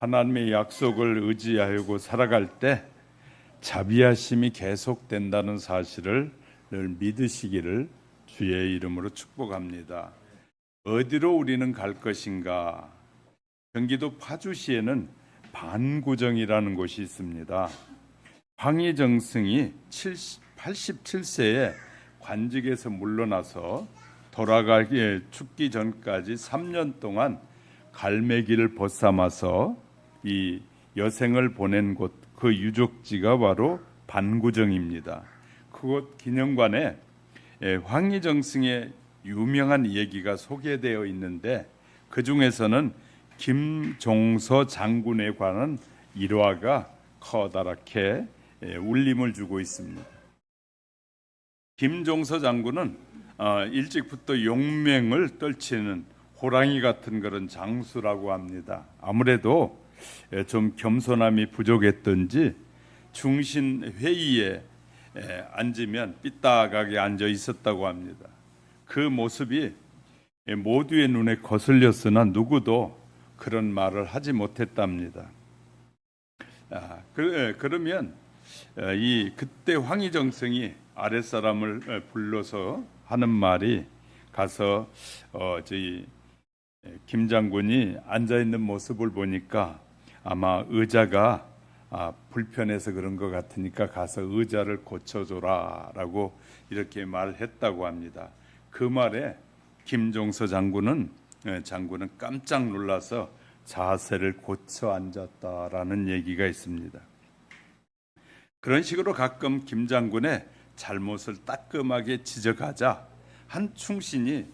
하나님의 약속을 의지하고 살아갈 때 자비하심이 계속된다는 사실을 늘 믿으시기를 주의 이름으로 축복합니다. 어디로 우리는 갈 것인가? 경기도 파주시에는 반구정이라는 곳이 있습니다. 황희정승이 87세에 관직에서 물러나서 돌아가기 죽기 전까지 3년 동안 갈매기를 벗삼아서 이 여생을 보낸 곳, 그 유적지가 바로 반구정입니다. 그곳 기념관에 황희정승의 유명한 얘기가 소개되어 있는데 그 중에서는 김종서 장군에 관한 일화가 커다랗게 울림을 주고 있습니다. 김종서 장군은 일찍부터 용맹을 떨치는 호랑이 같은 그런 장수라고 합니다. 아무래도 좀 겸손함이 부족했던지 중신 회의에 앉으면 삐딱하게 앉아 있었다고 합니다. 그 모습이 모두의 눈에 거슬렸으나 누구도 그런 말을 하지 못했답니다. 그러면 그때 황희정승이 아랫사람을 불러서 하는 말이 가서 저희 김 장군이 앉아 있는 모습을 보니까 아마 의자가 불편해서 그런 것 같으니까 가서 의자를 고쳐줘라라고 이렇게 말했다고 합니다. 그 말에 김종서 장군은 깜짝 놀라서 자세를 고쳐 앉았다라는 얘기가 있습니다. 그런 식으로 가끔 김 장군의 잘못을 따끔하게 지적하자 한 충신이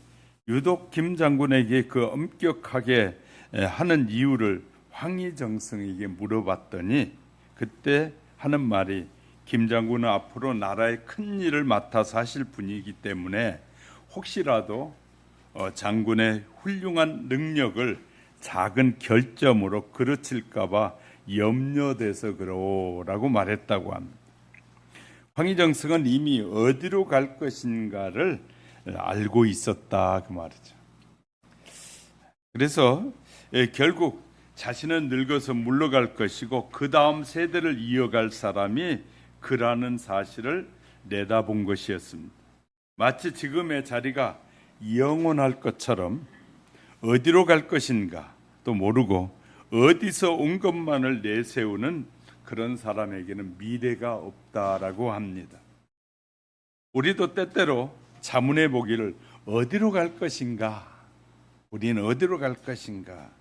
유독 김 장군에게 그 엄격하게 하는 이유를 황희정승에게 물어봤더니 그때 하는 말이 김 장군은 앞으로 나라의 큰 일을 맡아서 하실 분이기 때문에 혹시라도 장군의 훌륭한 능력을 작은 결점으로 그르칠까 봐 염려돼서 그러라고 말했다고 합니다. 황희정승은 이미 어디로 갈 것인가를 알고 있었다 그 말이죠. 그래서 결국 자신은 늙어서 물러갈 것이고 그 다음 세대를 이어갈 사람이 그라는 사실을 내다본 것이었습니다. 마치 지금의 자리가 영원할 것처럼 어디로 갈 것인가 또 모르고 어디서 온 것만을 내세우는 그런 사람에게는 미래가 없다라고 합니다. 우리도 때때로 자문해 보기를 어디로 갈 것인가? 우리는 어디로 갈 것인가?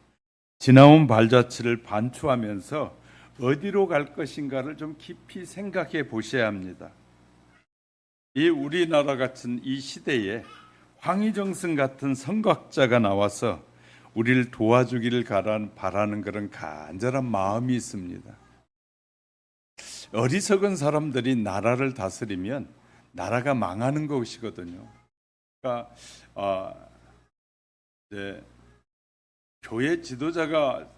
지나온 발자취를 반추하면서 어디로 갈 것인가를 좀 깊이 생각해 보셔야 합니다. 이 우리나라 같은 이 시대에 황희정승 같은 선각자가 나와서 우리를 도와주기를 바라는 그런 간절한 마음이 있습니다. 어리석은 사람들이 나라를 다스리면 나라가 망하는 것이거든요. 그러니까 교회 지도자가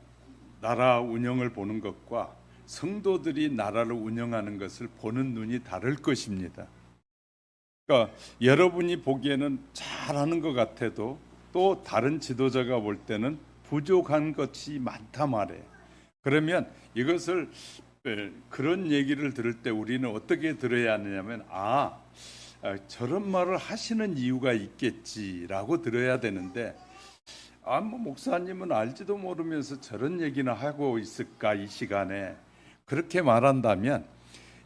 나라 운영을 보는 것과 성도들이 나라를 운영하는 것을 보는 눈이 다를 것입니다. 그러니까 여러분이 보기에는 잘하는 것 같아도 또 다른 지도자가 볼 때는 부족한 것이 많다 말이에요. 그러면 이것을 그런 얘기를 들을 때 우리는 어떻게 들어야 하느냐면 저런 말을 하시는 이유가 있겠지라고 들어야 되는데 뭐 목사님은 알지도 모르면서 저런 얘기나 하고 있을까 이 시간에 그렇게 말한다면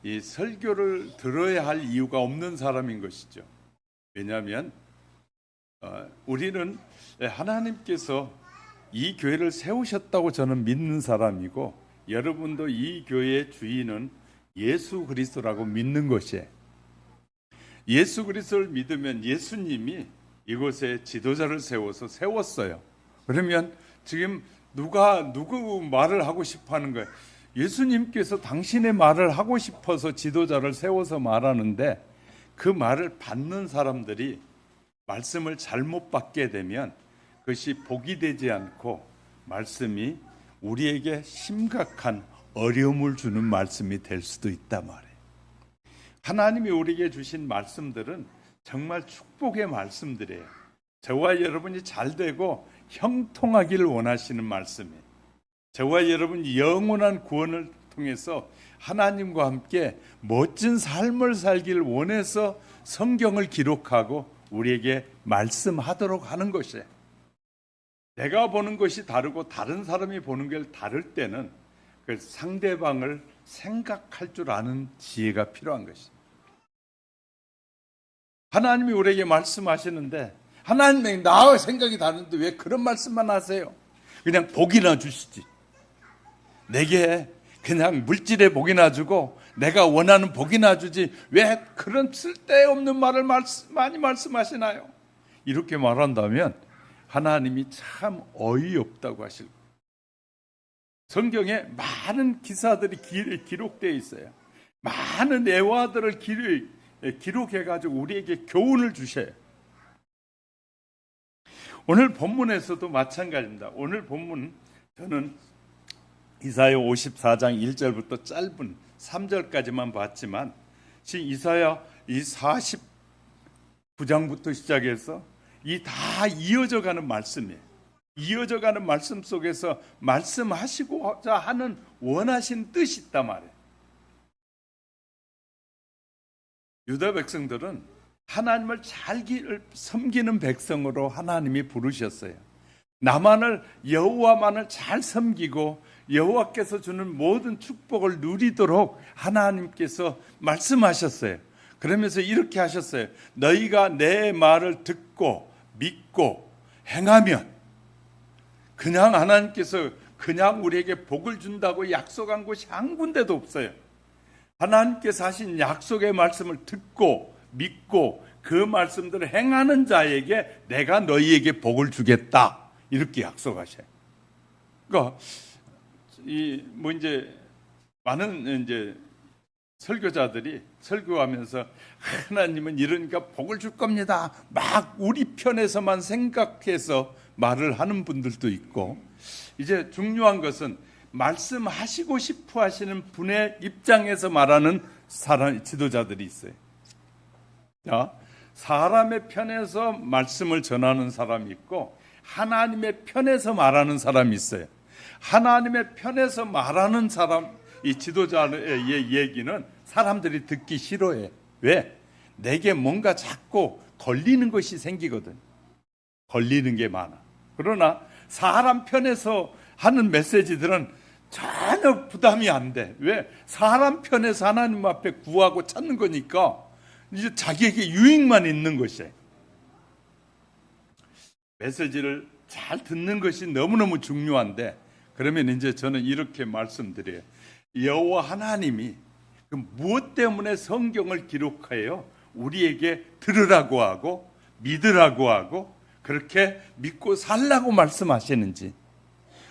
이 설교를 들어야 할 이유가 없는 사람인 것이죠. 왜냐하면 우리는 하나님께서 이 교회를 세우셨다고 저는 믿는 사람이고 여러분도 이 교회의 주인은 예수 그리스도라고 믿는 것이에요. 예수 그리스도를 믿으면 예수님이 이곳에 지도자를 세웠어요. 그러면 지금 누구 말을 하고 싶어 하는 거예요? 예수님께서 당신의 말을 하고 싶어서 지도자를 세워서 말하는데 그 말을 받는 사람들이 말씀을 잘못 받게 되면 그것이 복이 되지 않고 말씀이 우리에게 심각한 어려움을 주는 말씀이 될 수도 있단 말이에요. 하나님이 우리에게 주신 말씀들은 정말 축복의 말씀들이에요. 저와 여러분이 잘 되고 형통하기를 원하시는 말씀이에요. 저와 여러분 영원한 구원을 통해서 하나님과 함께 멋진 삶을 살기를 원해서 성경을 기록하고 우리에게 말씀하도록 하는 것이에요. 내가 보는 것이 다르고 다른 사람이 보는 게 다를 때는 그 상대방을 생각할 줄 아는 지혜가 필요한 것이에요. 하나님이 우리에게 말씀하시는데 하나님이 나와 생각이 다른데 왜 그런 말씀만 하세요? 그냥 복이나 주시지. 내게 그냥 물질의 복이나 주고 내가 원하는 복이나 주지 왜 그런 쓸데없는 말을 많이 말씀하시나요? 이렇게 말한다면 하나님이 참 어이없다고 하실 거예요. 성경에 많은 기사들이 기록되어 있어요. 많은 애화들을 기록해가지고 우리에게 교훈을 주셔요. 오늘 본문에서도 마찬가지입니다. 오늘 본문 저는 이사야 54장 1절부터 짧은 3절까지만 봤지만 지금 이사야 이 49장부터 시작해서 이 다 이어져 가는 말씀이에요. 이어져 가는 말씀 속에서 말씀하시고자 하는 원하신 뜻이 있단 말이에요. 유다 백성들은 하나님을 잘 섬기는 백성으로 하나님이 부르셨어요. 나만을 여호와만을 잘 섬기고 여호와께서 주는 모든 축복을 누리도록 하나님께서 말씀하셨어요. 그러면서 이렇게 하셨어요. 너희가 내 말을 듣고 믿고 행하면 그냥 하나님께서 그냥 우리에게 복을 준다고 약속한 곳이 한 군데도 없어요. 하나님께서 하신 약속의 말씀을 듣고 믿고 그 말씀들을 행하는 자에게 내가 너희에게 복을 주겠다. 이렇게 약속하셔요. 그러니까 많은 설교자들이 설교하면서 하나님은 이러니까 복을 줄 겁니다. 막 우리 편에서만 생각해서 말을 하는 분들도 있고, 이제 중요한 것은 말씀하시고 싶어 하시는 분의 입장에서 말하는 지도자들이 있어요. 자, 사람의 편에서 말씀을 전하는 사람이 있고 하나님의 편에서 말하는 사람이 있어요. 하나님의 편에서 말하는 사람, 이 지도자의 얘기는 사람들이 듣기 싫어해. 왜? 내게 뭔가 자꾸 걸리는 것이 생기거든. 걸리는 게 많아. 그러나 사람 편에서 하는 메시지들은 전혀 부담이 안 돼. 왜? 사람 편에서 하나님 앞에 구하고 찾는 거니까 이제 자기에게 유익만 있는 것이에요. 메시지를 잘 듣는 것이 너무너무 중요한데, 그러면 이제 저는 이렇게 말씀드려요. 여호와 하나님이 무엇 때문에 성경을 기록하여 우리에게 들으라고 하고 믿으라고 하고 그렇게 믿고 살라고 말씀하시는지.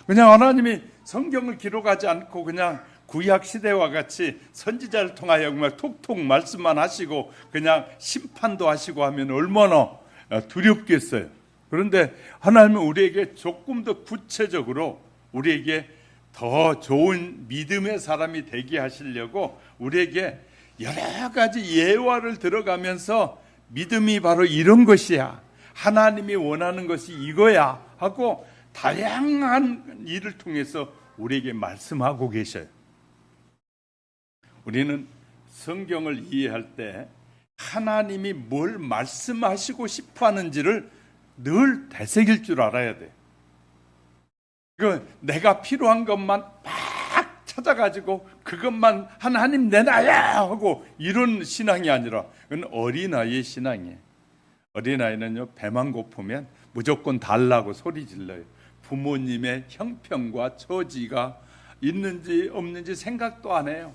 그냥 하나님이 성경을 기록하지 않고 그냥 구약 시대와 같이 선지자를 통하여 정말 톡톡 말씀만 하시고 그냥 심판도 하시고 하면 얼마나 두렵겠어요. 그런데 하나님은 우리에게 조금 더 구체적으로 우리에게 더 좋은 믿음의 사람이 되게 하시려고 우리에게 여러 가지 예화를 들어가면서 믿음이 바로 이런 것이야, 하나님이 원하는 것이 이거야 하고 다양한 일을 통해서 우리에게 말씀하고 계셔요. 우리는 성경을 이해할 때 하나님이 뭘 말씀하시고 싶어 하는지를 늘 되새길 줄 알아야 돼. 내가 필요한 것만 막 찾아가지고 그것만 하나님 내놔야 하고 이런 신앙이 아니라 그건 어린아이의 신앙이에요. 어린아이는요, 배만 고프면 무조건 달라고 소리 질러요. 부모님의 형편과 처지가 있는지 없는지 생각도 안 해요.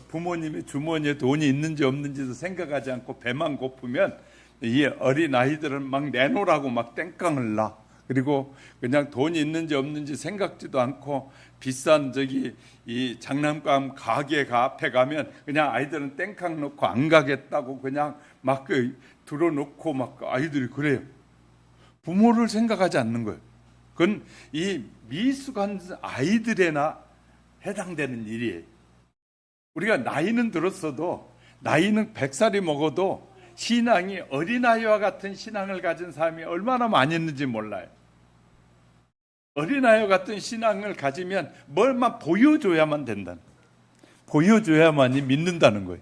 부모님의 주머니에 돈이 있는지 없는지도 생각하지 않고 배만 고프면 이 어린아이들은 막 내놓으라고 막 땡깡을 놔. 그리고 그냥 돈이 있는지 없는지 생각지도 않고 비싼 이 장난감 가게 앞에 가면 그냥 아이들은 땡깡 놓고 안 가겠다고 그냥 막 들어놓고 막 아이들이 그래요. 부모를 생각하지 않는 거예요. 그건 이 미숙한 아이들에나 해당되는 일이에요. 우리가 나이는 들었어도, 나이는 100살이 먹어도 신앙이 어린아이와 같은 신앙을 가진 사람이 얼마나 많이 있는지 몰라요. 어린아이와 같은 신앙을 가지면 뭘만 보여줘야만 된다. 보여줘야만이 믿는다는 거예요.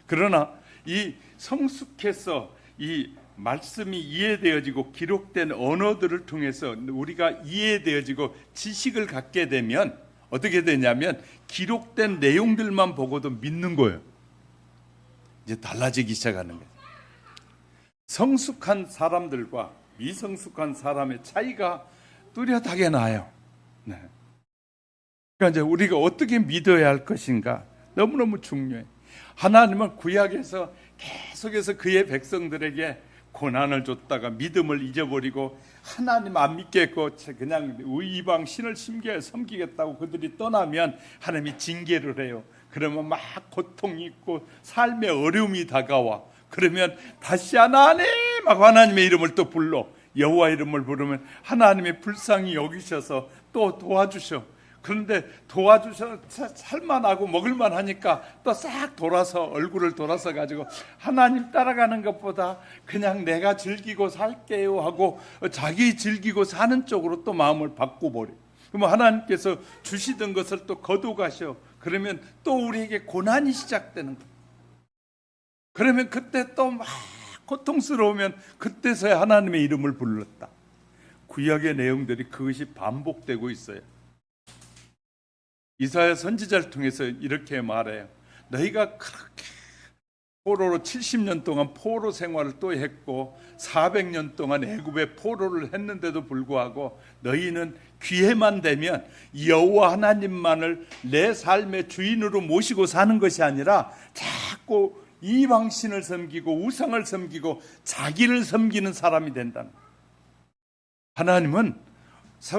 그러나 이 성숙해서 이 말씀이 이해되어지고 기록된 언어들을 통해서 우리가 이해되어지고 지식을 갖게 되면 어떻게 되냐면 기록된 내용들만 보고도 믿는 거예요. 이제 달라지기 시작하는 거예요. 성숙한 사람들과 미성숙한 사람의 차이가 뚜렷하게 나요. 네. 그러니까 이제 우리가 어떻게 믿어야 할 것인가 너무너무 중요해. 하나님은 구약에서 계속해서 그의 백성들에게 고난을 줬다가 믿음을 잊어버리고 하나님 안 믿겠고 그냥 이방 신을 섬기겠다고 그들이 떠나면 하나님이 징계를 해요. 그러면 막 고통이 있고 삶의 어려움이 다가와. 그러면 다시 하나님의 이름을 또 불러. 여호와 이름을 부르면 하나님의 불쌍히 여기셔서 또 도와주셔. 그런데 도와주셔 살만하고 먹을만 하니까 또 싹 돌아서 얼굴을 돌아서 가지고 하나님 따라가는 것보다 그냥 내가 즐기고 살게요 하고 자기 즐기고 사는 쪽으로 또 마음을 바꿔버려. 그러면 하나님께서 주시던 것을 또 거둬가셔. 그러면 또 우리에게 고난이 시작되는 거예요. 그러면 그때 또 막 고통스러우면 그때서야 하나님의 이름을 불렀다. 구약의 내용들이 그것이 반복되고 있어요. 이사야 선지자를 통해서 이렇게 말해요. 너희가 그렇게 포로로 70년 동안 포로 생활을 또 했고 400년 동안 애굽의 포로를 했는데도 불구하고 너희는 기회만 되면 여호와 하나님만을 내 삶의 주인으로 모시고 사는 것이 아니라 자꾸 이방신을 섬기고 우상을 섬기고 자기를 섬기는 사람이 된다는 거예요. 하나님은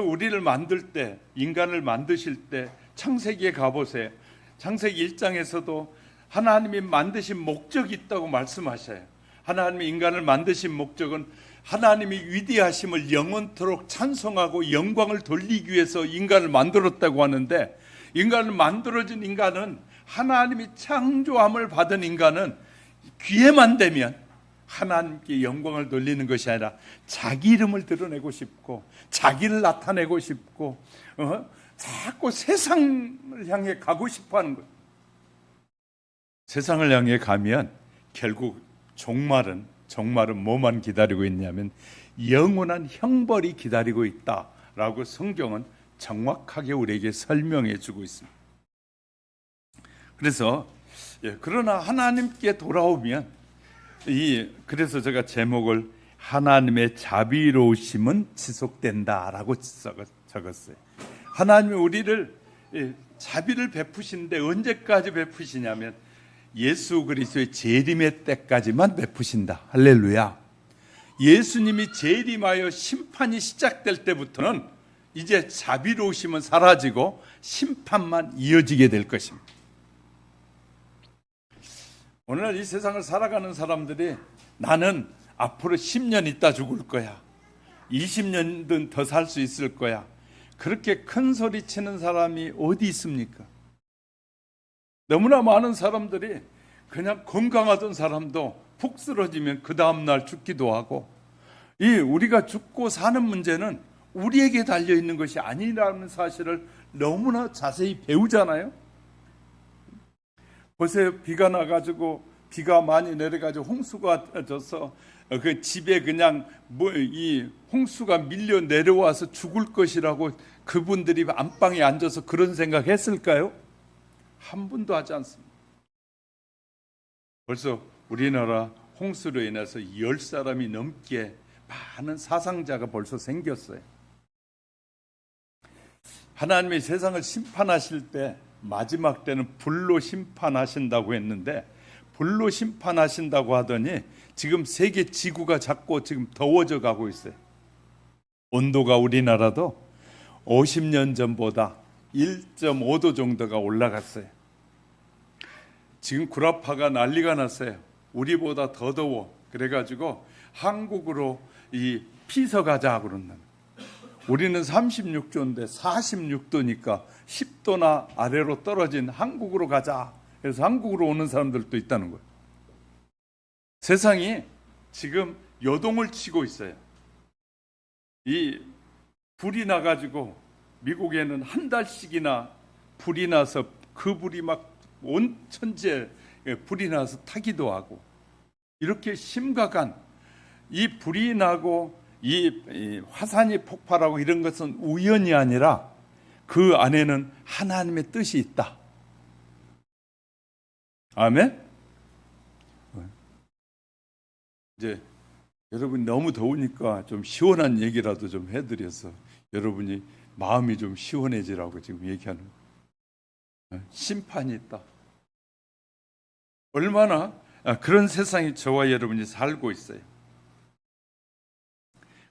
우리를 만들 때, 인간을 만드실 때 창세기에 가보세요. 창세기 1장에서도 하나님이 만드신 목적이 있다고 말씀하셔요. 하나님이 인간을 만드신 목적은 하나님이 위대하심을 영원토록 찬송하고 영광을 돌리기 위해서 인간을 만들었다고 하는데, 인간을 만들어진 인간은, 하나님이 창조함을 받은 인간은 기회만 되면 하나님께 영광을 돌리는 것이 아니라 자기 이름을 드러내고 싶고 자기를 나타내고 싶고 자꾸 세상을 향해 가고 싶어하는 거예요. 세상을 향해 가면 결국 종말은 뭐만 기다리고 있냐면 영원한 형벌이 기다리고 있다라고 성경은 정확하게 우리에게 설명해 주고 있습니다. 그래서 그러나 하나님께 돌아오면 그래서 제가 제목을 하나님의 자비로우심은 지속된다라고 적었어요. 하나님이 우리를 자비를 베푸시는데 언제까지 베푸시냐면 예수 그리스도의 재림의 때까지만 베푸신다. 할렐루야. 예수님이 재림하여 심판이 시작될 때부터는 이제 자비로우심은 사라지고 심판만 이어지게 될 것입니다. 오늘날 이 세상을 살아가는 사람들이 나는 앞으로 10년 있다 죽을 거야. 20년은 더 살 수 있을 거야. 그렇게 큰 소리 치는 사람이 어디 있습니까? 너무나 많은 사람들이 그냥 건강하던 사람도 푹 쓰러지면 그 다음날 죽기도 하고, 우리가 죽고 사는 문제는 우리에게 달려있는 것이 아니라는 사실을 너무나 자세히 배우잖아요. 보세요. 비가 나가지고 비가 많이 내려가지고 홍수가 져서 그 집에 그냥 이 홍수가 밀려 내려와서 죽을 것이라고 그분들이 안방에 앉아서 그런 생각했을까요? 한 분도 하지 않습니다. 벌써 우리나라 홍수로 인해서 10사람이 넘게 많은 사상자가 벌써 생겼어요. 하나님이 세상을 심판하실 때 마지막 때는 불로 심판하신다고 했는데, 불로 심판하신다고 하더니 지금 세계 지구가 자꾸 지금 더워져 가고 있어요. 온도가 우리나라도 50년 전보다 1.5도 정도가 올라갔어요. 지금 구라파가 난리가 났어요. 우리보다 더 더워. 그래가지고 한국으로 피서 가자 그러는. 우리는 36도인데 46도니까 10도나 아래로 떨어진 한국으로 가자. 그래서 한국으로 오는 사람들도 있다는 거예요. 세상이 지금 요동을 치고 있어요. 불이 나가지고 미국에는 한 달씩이나 불이 나서 그 불이 막 온 천지에 불이 나서 타기도 하고, 이렇게 심각한 이 불이 나고 이 화산이 폭발하고 이런 것은 우연이 아니라 그 안에는 하나님의 뜻이 있다. 아멘? 이제 여러분 너무 더우니까 좀 시원한 얘기라도 좀 해드려서 여러분이 마음이 좀 시원해지라고 지금 얘기하는 거예요. 심판이 있다. 얼마나 그런 세상에 저와 여러분이 살고 있어요.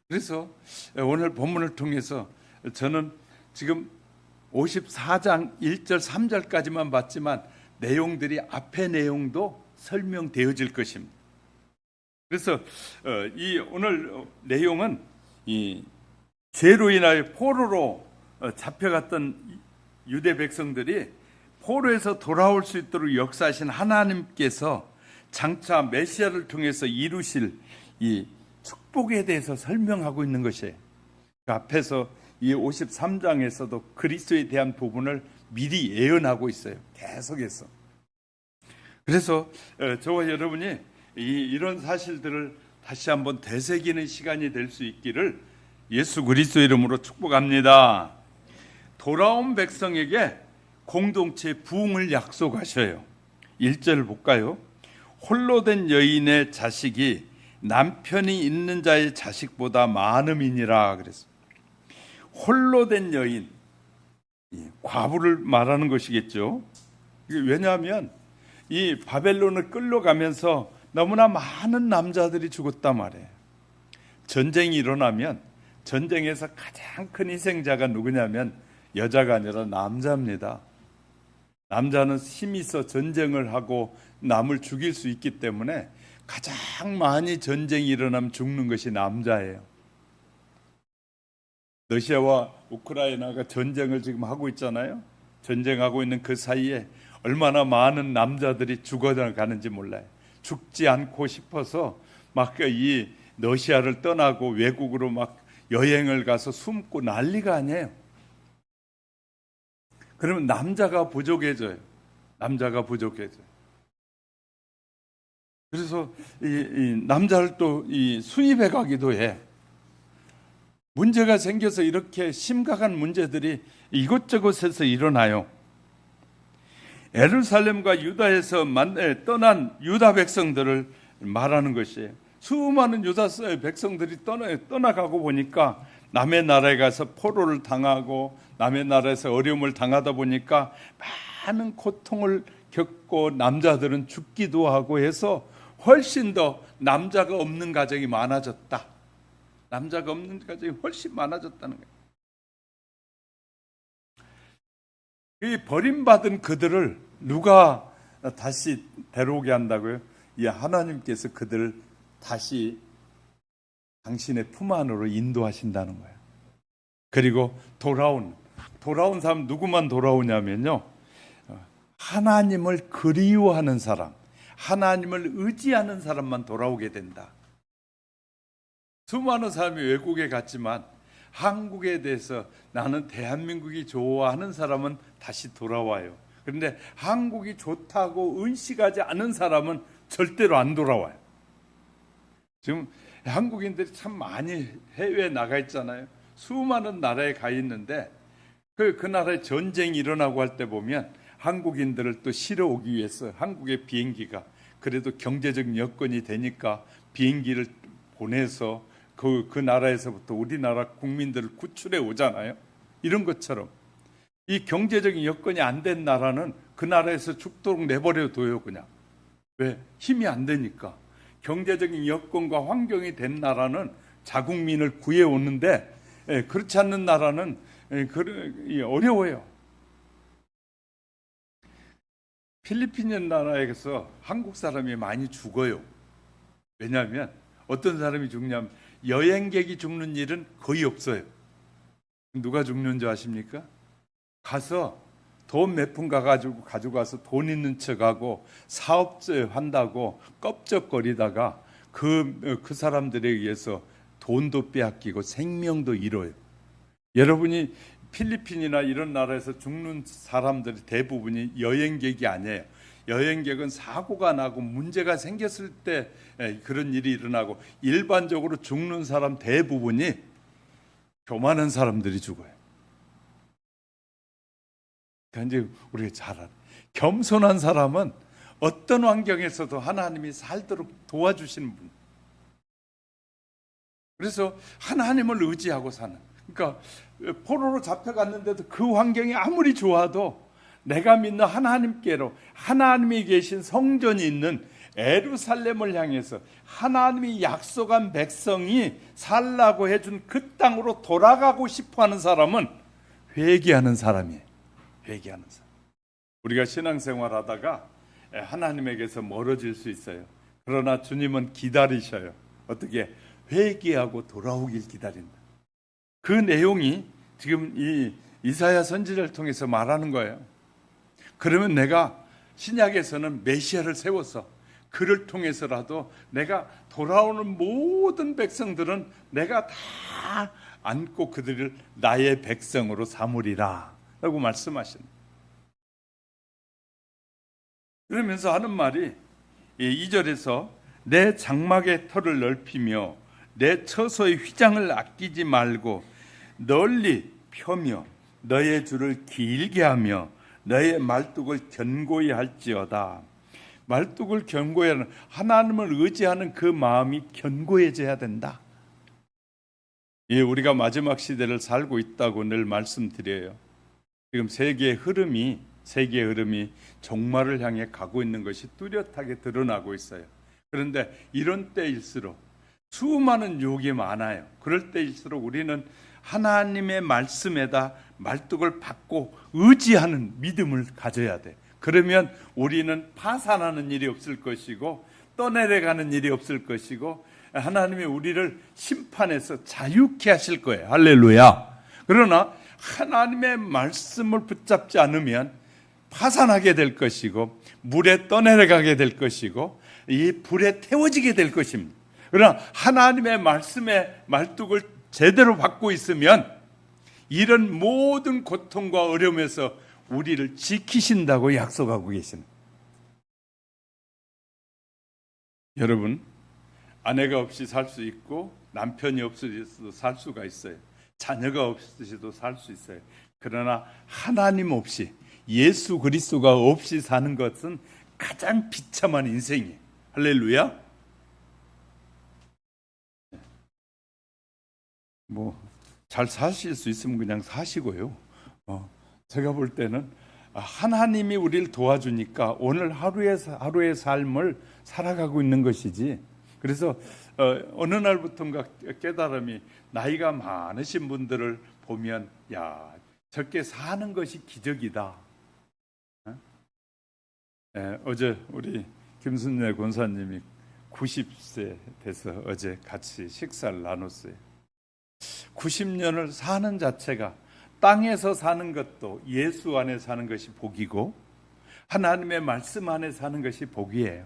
그래서 오늘 본문을 통해서 저는 지금 54장 1절 3절까지만 봤지만 내용들이 앞의 내용도 설명되어질 것입니다. 그래서 이 오늘 내용은 이 죄로 인하여 포로로 잡혀갔던 유대 백성들이 포로에서 돌아올 수 있도록 역사하신 하나님께서 장차 메시아를 통해서 이루실 이 축복에 대해서 설명하고 있는 것이에요. 그 앞에서 이 53장에서도 그리스도에 대한 부분을 미리 예언하고 있어요. 계속해서. 그래서 저와 여러분이 이런 사실들을 다시 한번 되새기는 시간이 될 수 있기를 예수 그리스도 이름으로 축복합니다. 돌아온 백성에게 공동체 부흥을 약속하셔요. 1절 볼까요? 홀로 된 여인의 자식이 남편이 있는 자의 자식보다 많음이니라 그랬습니다. 홀로 된 여인, 과부를 말하는 것이겠죠. 왜냐하면 이 바벨론을 끌려가면서 너무나 많은 남자들이 죽었단 말이에요. 전쟁이 일어나면 전쟁에서 가장 큰 희생자가 누구냐면 여자가 아니라 남자입니다. 남자는 힘이 있어 전쟁을 하고 남을 죽일 수 있기 때문에 가장 많이 전쟁이 일어나면 죽는 것이 남자예요. 러시아와 우크라이나가 전쟁을 지금 하고 있잖아요. 전쟁하고 있는 그 사이에 얼마나 많은 남자들이 죽어가는지 몰라요. 죽지 않고 싶어서 막 이 러시아를 떠나고 외국으로 막 여행을 가서 숨고 난리가 아니에요. 그러면 남자가 부족해져요. 남자가 부족해져요. 그래서 이 남자를 또 수입해 가기도 해. 문제가 생겨서 이렇게 심각한 문제들이 이곳저곳에서 일어나요. 예루살렘과 유다에서 떠난 유다 백성들을 말하는 것이에요. 수많은 유다 백성들이 떠나가고 보니까 남의 나라에 가서 포로를 당하고 남의 나라에서 어려움을 당하다 보니까 많은 고통을 겪고 남자들은 죽기도 하고 해서 훨씬 더 남자가 없는 가정이 많아졌다. 남자가 없는 가정이 훨씬 많아졌다는 거예요. 이 버림받은 그들을 누가 다시 데려오게 한다고요? 이 하나님께서 그들을 다시 당신의 품 안으로 인도하신다는 거예요. 그리고 돌아온 사람 누구만 돌아오냐면요, 하나님을 그리워하는 사람, 하나님을 의지하는 사람만 돌아오게 된다. 수많은 사람이 외국에 갔지만 한국에 대해서 나는 대한민국이 좋아하는 사람은 다시 돌아와요. 그런데 한국이 좋다고 의식하지 않은 사람은 절대로 안 돌아와요. 지금 한국인들이 참 많이 해외에 나가 있잖아요. 수많은 나라에 가 있는데 그 나라에 전쟁이 일어나고 할 때 보면 한국인들을 또 실어오기 위해서 한국의 비행기가 그래도 경제적 여건이 되니까 비행기를 보내서 그 나라에서부터 우리나라 국민들을 구출해 오잖아요. 이런 것처럼 이 경제적인 여건이 안 된 나라는 그 나라에서 죽도록 내버려 둬요. 그냥. 왜? 힘이 안 되니까. 경제적인 여건과 환경이 된 나라는 자국민을 구해오는데 그렇지 않는 나라는 어려워요. 필리핀 나라에서 한국 사람이 많이 죽어요. 왜냐하면 어떤 사람이 죽냐면 여행객이 죽는 일은 거의 없어요. 누가 죽는 줄 아십니까? 가서 돈 몇 푼 가지고 가서 돈 있는 척하고 사업자 한다고 껍적거리다가 그 사람들에 의해서 돈도 빼앗기고 생명도 잃어요. 여러분이 필리핀이나 이런 나라에서 죽는 사람들이 대부분이 여행객이 아니에요. 여행객은 사고가 나고 문제가 생겼을 때 그런 일이 일어나고, 일반적으로 죽는 사람 대부분이 교만한 사람들이 죽어요. 그러니까 이제 우리가 잘 알아요. 겸손한 사람은 어떤 환경에서도 하나님이 살도록 도와주시는 분. 그래서 하나님을 의지하고 사는. 그러니까 포로로 잡혀갔는데도 그 환경이 아무리 좋아도 내가 믿는 하나님께로, 하나님이 계신 성전이 있는 예루살렘을 향해서 하나님이 약속한 백성이 살라고 해준 그 땅으로 돌아가고 싶어하는 사람은 회개하는 사람이에요. 회개하는 사람. 우리가 신앙생활하다가 하나님에게서 멀어질 수 있어요. 그러나 주님은 기다리셔요. 어떻게? 회개하고 돌아오길 기다린다. 그 내용이 지금 이 이사야 선지자를 통해서 말하는 거예요. 그러면 내가 신약에서는 메시아를 세워서 그를 통해서라도 내가 돌아오는 모든 백성들은 내가 다 안고 그들을 나의 백성으로 삼으리라 라고 말씀하십니다. 그러면서 하는 말이 2절에서 내 장막의 털을 넓히며 내 처소의 휘장을 아끼지 말고 널리 펴며 너의 줄을 길게 하며 너의 말뚝을 견고히 할지어다. 말뚝을 견고히 하는, 하나님을 의지하는 그 마음이 견고해져야 된다. 예, 우리가 마지막 시대를 살고 있다고 늘 말씀드려요. 지금 세계의 흐름이 종말을 향해 가고 있는 것이 뚜렷하게 드러나고 있어요. 그런데 이런 때일수록 수많은 유혹이 많아요. 그럴 때일수록 우리는 하나님의 말씀에다 말뚝을 받고 의지하는 믿음을 가져야 돼. 그러면 우리는 파산하는 일이 없을 것이고 떠내려가는 일이 없을 것이고 하나님이 우리를 심판해서 자유케 하실 거예요. 할렐루야. 그러나 하나님의 말씀을 붙잡지 않으면 파산하게 될 것이고 물에 떠내려가게 될 것이고 이 불에 태워지게 될 것입니다. 그러나 하나님의 말씀의 말뚝을 제대로 받고 있으면 이런 모든 고통과 어려움에서 우리를 지키신다고 약속하고 계십니다. 여러분, 아내가 없이 살 수 있고 남편이 없어도 살 수가 있어요. 자녀가 없으셔도 살 수 있어요. 그러나 하나님 없이, 예수 그리스도가 없이 사는 것은 가장 비참한 인생이에요. 할렐루야. 잘 사실 수 있으면 그냥 사시고요. 제가 볼 때는 하나님이 우리를 도와주니까 오늘 하루의 삶을 살아가고 있는 것이지. 그래서 어느 날부터인가 깨달음이, 나이가 많으신 분들을 보면 야, 저렇게 사는 것이 기적이다. 어제 우리 김순례 권사님이 90세 돼서 어제 같이 식사를 나눴어요. 90년을 사는 자체가, 땅에서 사는 것도 예수 안에 사는 것이 복이고 하나님의 말씀 안에 사는 것이 복이에요.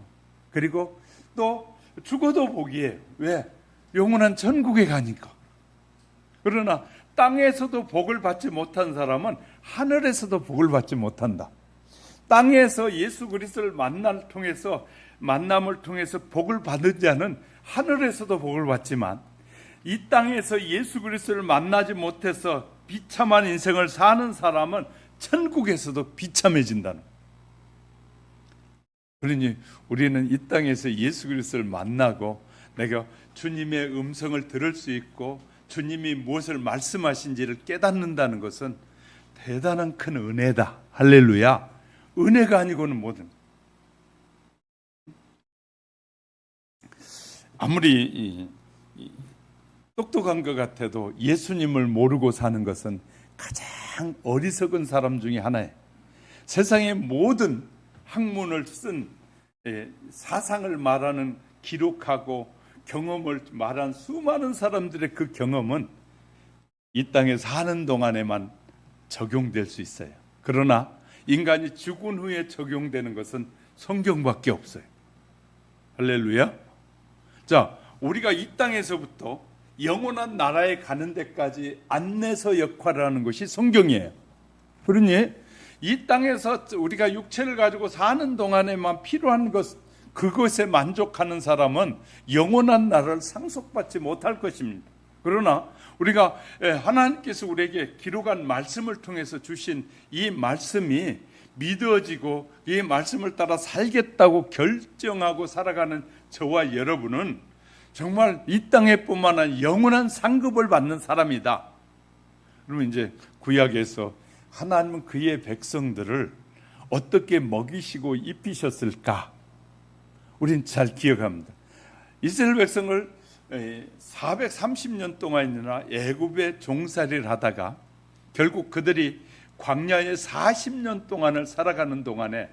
그리고 또 죽어도 복이에요. 왜? 영원한 천국에 가니까. 그러나 땅에서도 복을 받지 못한 사람은 하늘에서도 복을 받지 못한다. 땅에서 예수 그리스도를 만남을 통해서 복을 받은 자는 하늘에서도 복을 받지만, 이 땅에서 예수 그리스도를 만나지 못해서 비참한 인생을 사는 사람은 천국에서도 비참해진다는. 그러니 우리는 이 땅에서 예수 그리스도를 만나고 내가 주님의 음성을 들을 수 있고 주님이 무엇을 말씀하신지를 깨닫는다는 것은 대단한 큰 은혜다. 할렐루야. 은혜가 아니고는 뭐든. 아무리 똑똑한 것 같아도 예수님을 모르고 사는 것은 가장 어리석은 사람 중에 하나예요. 세상의 모든 학문을 쓴, 사상을 말하는, 기록하고 경험을 말한 수많은 사람들의 그 경험은 이 땅에 사는 동안에만 적용될 수 있어요. 그러나 인간이 죽은 후에 적용되는 것은 성경밖에 없어요. 할렐루야. 자, 우리가 이 땅에서부터 영원한 나라에 가는 데까지 안내서 역할을 하는 것이 성경이에요. 그러니 이 땅에서 우리가 육체를 가지고 사는 동안에만 필요한 것, 그것에 만족하는 사람은 영원한 나라를 상속받지 못할 것입니다. 그러나 우리가 하나님께서 우리에게 기록한 말씀을 통해서 주신 이 말씀이 믿어지고 이 말씀을 따라 살겠다고 결정하고 살아가는 저와 여러분은 정말 이 땅에뿐만 아니라 영원한 상급을 받는 사람이다. 그러면 이제 구약에서 하나님은 그의 백성들을 어떻게 먹이시고 입히셨을까? 우리는 잘 기억합니다. 이스라엘 백성을 430년 동안이나 애굽에 종살이를 하다가 결국 그들이 광야에 40년 동안을 살아가는 동안에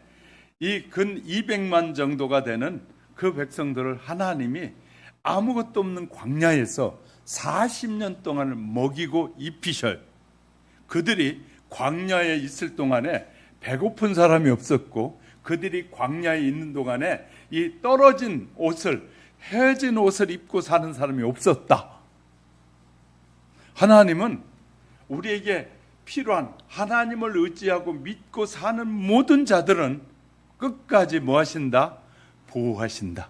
이 근 200만 정도가 되는 그 백성들을 하나님이 아무것도 없는 광야에서 40년 동안을 먹이고 입히셔요. 그들이 광야에 있을 동안에 배고픈 사람이 없었고, 그들이 광야에 있는 동안에 이 떨어진 옷을, 헤어진 옷을 입고 사는 사람이 없었다. 하나님은 우리에게 필요한, 하나님을 의지하고 믿고 사는 모든 자들은 끝까지 뭐 하신다? 보호하신다.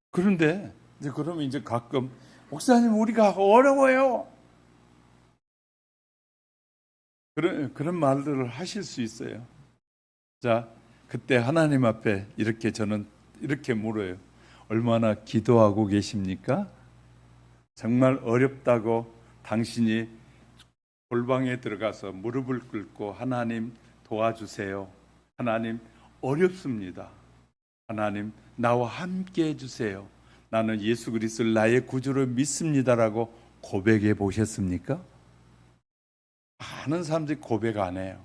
그런데 그러면 이제 가끔 목사님 우리가 어려워요, 그런 말들을 하실 수 있어요. 자, 그때 하나님 앞에 이렇게 저는 이렇게 물어요. 얼마나 기도하고 계십니까? 정말 어렵다고 당신이 골방에 들어가서 무릎을 꿇고 하나님 도와주세요, 하나님 어렵습니다, 하나님 나와 함께 해주세요, 나는 예수 그리스도를 나의 구주로 믿습니다라고 고백해 보셨습니까? 많은 사람들이 고백 안 해요.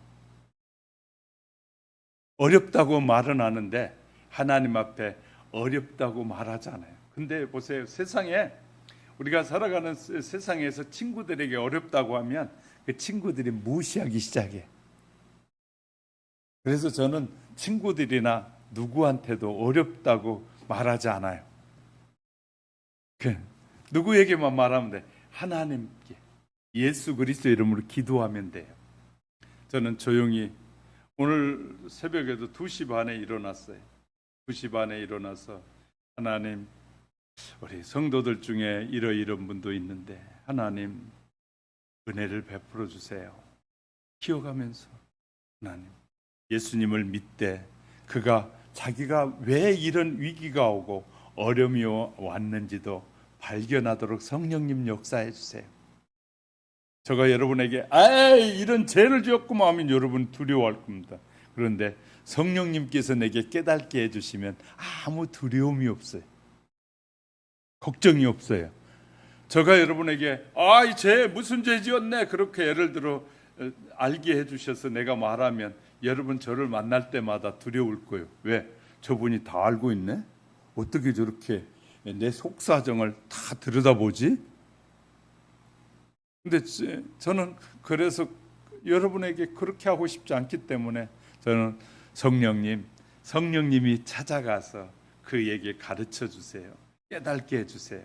어렵다고 말은 하는데 하나님 앞에 어렵다고 말하잖아요. 근데 보세요, 세상에 우리가 살아가는 세상에서 친구들에게 어렵다고 하면 그 친구들이 무시하기 시작해. 그래서 저는 친구들이나 누구한테도 어렵다고 말하지 않아요. 누구에게만 말하면 돼. 하나님께 예수 그리스도 이름으로 기도하면 돼요. 저는 조용히 오늘 새벽에도 2시 반에 일어났어요. 2시 반에 일어나서 하나님, 우리 성도들 중에 이런 분도 있는데 하나님 은혜를 베풀어 주세요. 기억하면서 하나님, 예수님을 믿되 그가 자기가 왜 이런 위기가 오고 어려움이 왔는지도 발견하도록 성령님 역사해 주세요. 제가 여러분에게 이런 죄를 지었구만 하면 여러분 두려워할 겁니다. 그런데 성령님께서 내게 깨닫게 해주시면 아무 두려움이 없어요. 걱정이 없어요. 제가 여러분에게 이 죄 무슨 죄 지었네 그렇게 예를 들어 알게 해주셔서 내가 말하면 여러분 저를 만날 때마다 두려울 거예요. 왜? 저분이 다 알고 있네? 어떻게 저렇게 내 속사정을 다 들여다보지? 근데 저는 그래서 여러분에게 그렇게 하고 싶지 않기 때문에 저는 성령님이 찾아가서 그에게 가르쳐 주세요. 깨닫게 해주세요.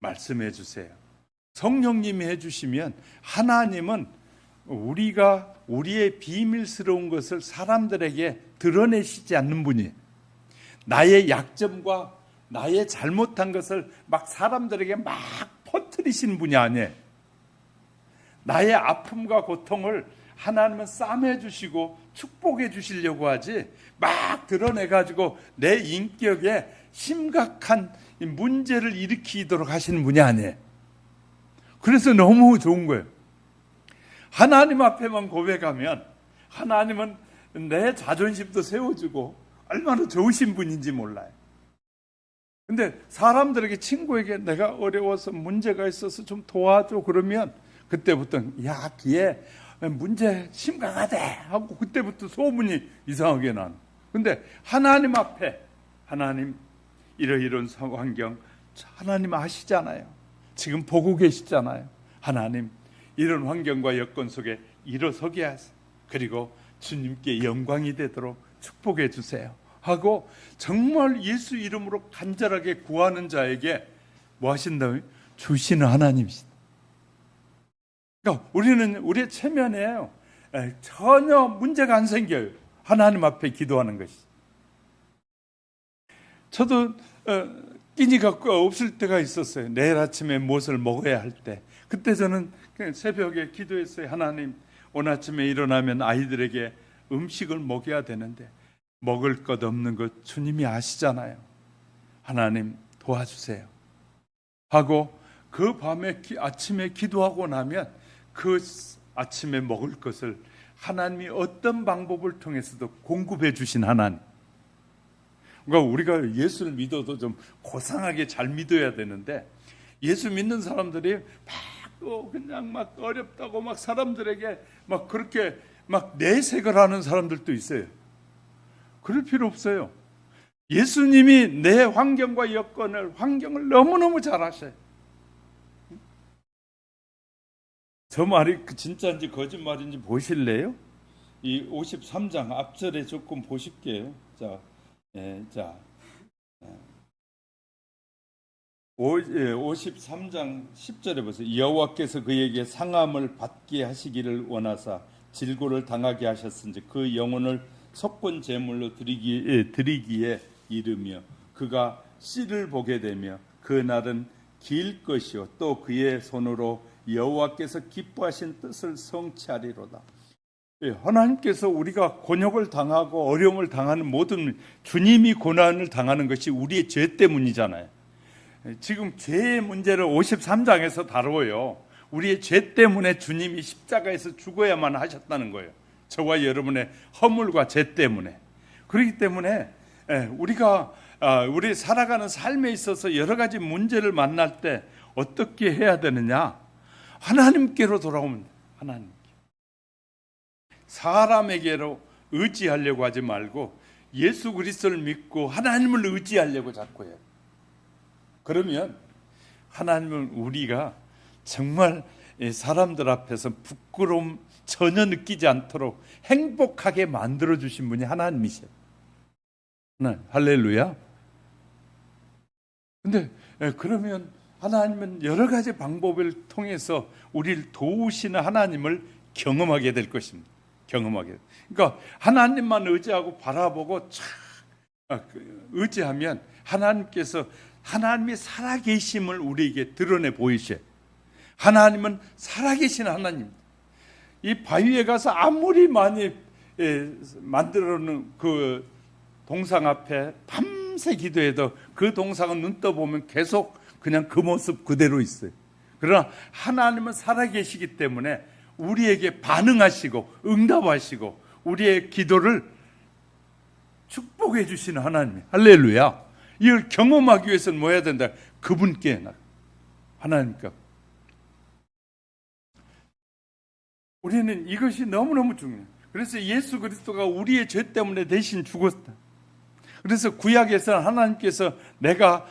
말씀해 주세요. 성령님이 해주시면 하나님은 우리가 우리의 비밀스러운 것을 사람들에게 드러내시지 않는 분이, 나의 약점과 나의 잘못한 것을 막 사람들에게 막 퍼뜨리시는 분이 아니에요. 나의 아픔과 고통을 하나님은 싸매 주시고 축복해 주시려고 하지 막 드러내가지고 내 인격에 심각한 문제를 일으키도록 하시는 분이 아니에요. 그래서 너무 좋은 거예요. 하나님 앞에만 고백하면 하나님은 내 자존심도 세워주고 얼마나 좋으신 분인지 몰라요. 근데 사람들에게, 친구에게 내가 어려워서 문제가 있어서 좀 도와줘 그러면 그때부터 걔 문제 심각하대 하고 그때부터 소문이 이상하게 나는. 근데 하나님 앞에, 하나님 이런 환경 하나님 아시잖아요. 지금 보고 계시잖아요. 하나님 이런 환경과 여건 속에 일어서게 하세요. 그리고 주님께 영광이 되도록 축복해 주세요. 하고 정말 예수 이름으로 간절하게 구하는 자에게 뭐 하신다고요? 주시는 하나님이시다. 그러니까 우리는 우리의 체면에 전혀 문제가 안 생겨요. 하나님 앞에 기도하는 것이. 저도 끼니가 없을 때가 있었어요. 내일 아침에 무엇을 먹어야 할 때. 그때 저는 그냥 새벽에 기도했어요. 하나님, 오늘 아침에 일어나면 아이들에게 음식을 먹여야 되는데 먹을 것 없는 것 주님이 아시잖아요. 하나님 도와주세요 하고 그 밤에 아침에 기도하고 나면 그 아침에 먹을 것을 하나님이 어떤 방법을 통해서도 공급해 주신 하나님. 그러니까 우리가 예수를 믿어도 좀 고상하게 잘 믿어야 되는데, 예수 믿는 사람들이 막 그냥 막 어렵다고 막 사람들에게 막 그렇게 막 내색을 하는 사람들도 있어요. 그럴 필요 없어요. 예수님이 내 환경과 환경을 너무너무 잘 아셔요. 저 말이 진짜인지 거짓말인지 보실래요? 이 53장 앞절에 조금 보실게요. 자, 53장 10절에 보세요. 여호와께서 그에게 상함을 받게 하시기를 원하사 질고를 당하게 하셨은지 그 영혼을 속건 제물로 드리기에 이르며 그가 씨를 보게 되며 그 날은 길 것이요 또 그의 손으로 여호와께서 기뻐하신 뜻을 성취하리로다. 하나님께서 우리가 곤욕을 당하고 어려움을 당하는 모든, 주님이 고난을 당하는 것이 우리의 죄 때문이잖아요. 지금 죄의 문제를 53장에서 다뤄요. 우리의 죄 때문에 주님이 십자가에서 죽어야만 하셨다는 거예요. 저와 여러분의 허물과 죄 때문에. 그렇기 때문에 우리가 우리 살아가는 삶에 있어서 여러 가지 문제를 만날 때 어떻게 해야 되느냐? 하나님께로 돌아오면 돼요. 하나님. 사람에게로 의지하려고 하지 말고 예수 그리스도를 믿고 하나님을 의지하려고 자꾸 해요. 그러면 하나님은 우리가 정말 사람들 앞에서 부끄러움 전혀 느끼지 않도록 행복하게 만들어주신 분이 하나님이세요. 네, 할렐루야. 근데 그러면 하나님은 여러 가지 방법을 통해서 우리를 도우시는 하나님을 경험하게 될 것입니다. 경험하게. 그러니까 하나님만 의지하고 바라보고 의지하면 하나님께서 하나님의 살아계심을 우리에게 드러내 보이셔요. 하나님은 살아계신 하나님. 이 바위에 가서 아무리 많이 만들어 놓은 그 동상 앞에 밤새 기도해도 그 동상은 눈 떠보면 계속 그냥 그 모습 그대로 있어요. 그러나 하나님은 살아계시기 때문에 우리에게 반응하시고 응답하시고 우리의 기도를 축복해 주시는 하나님. 할렐루야. 이걸 경험하기 위해서는 뭐 해야 된다? 그분께 하나님께. 우리는 이것이 너무너무 중요해요. 그래서 예수 그리스도가 우리의 죄 때문에 대신 죽었다. 그래서 구약에서는 하나님께서 내가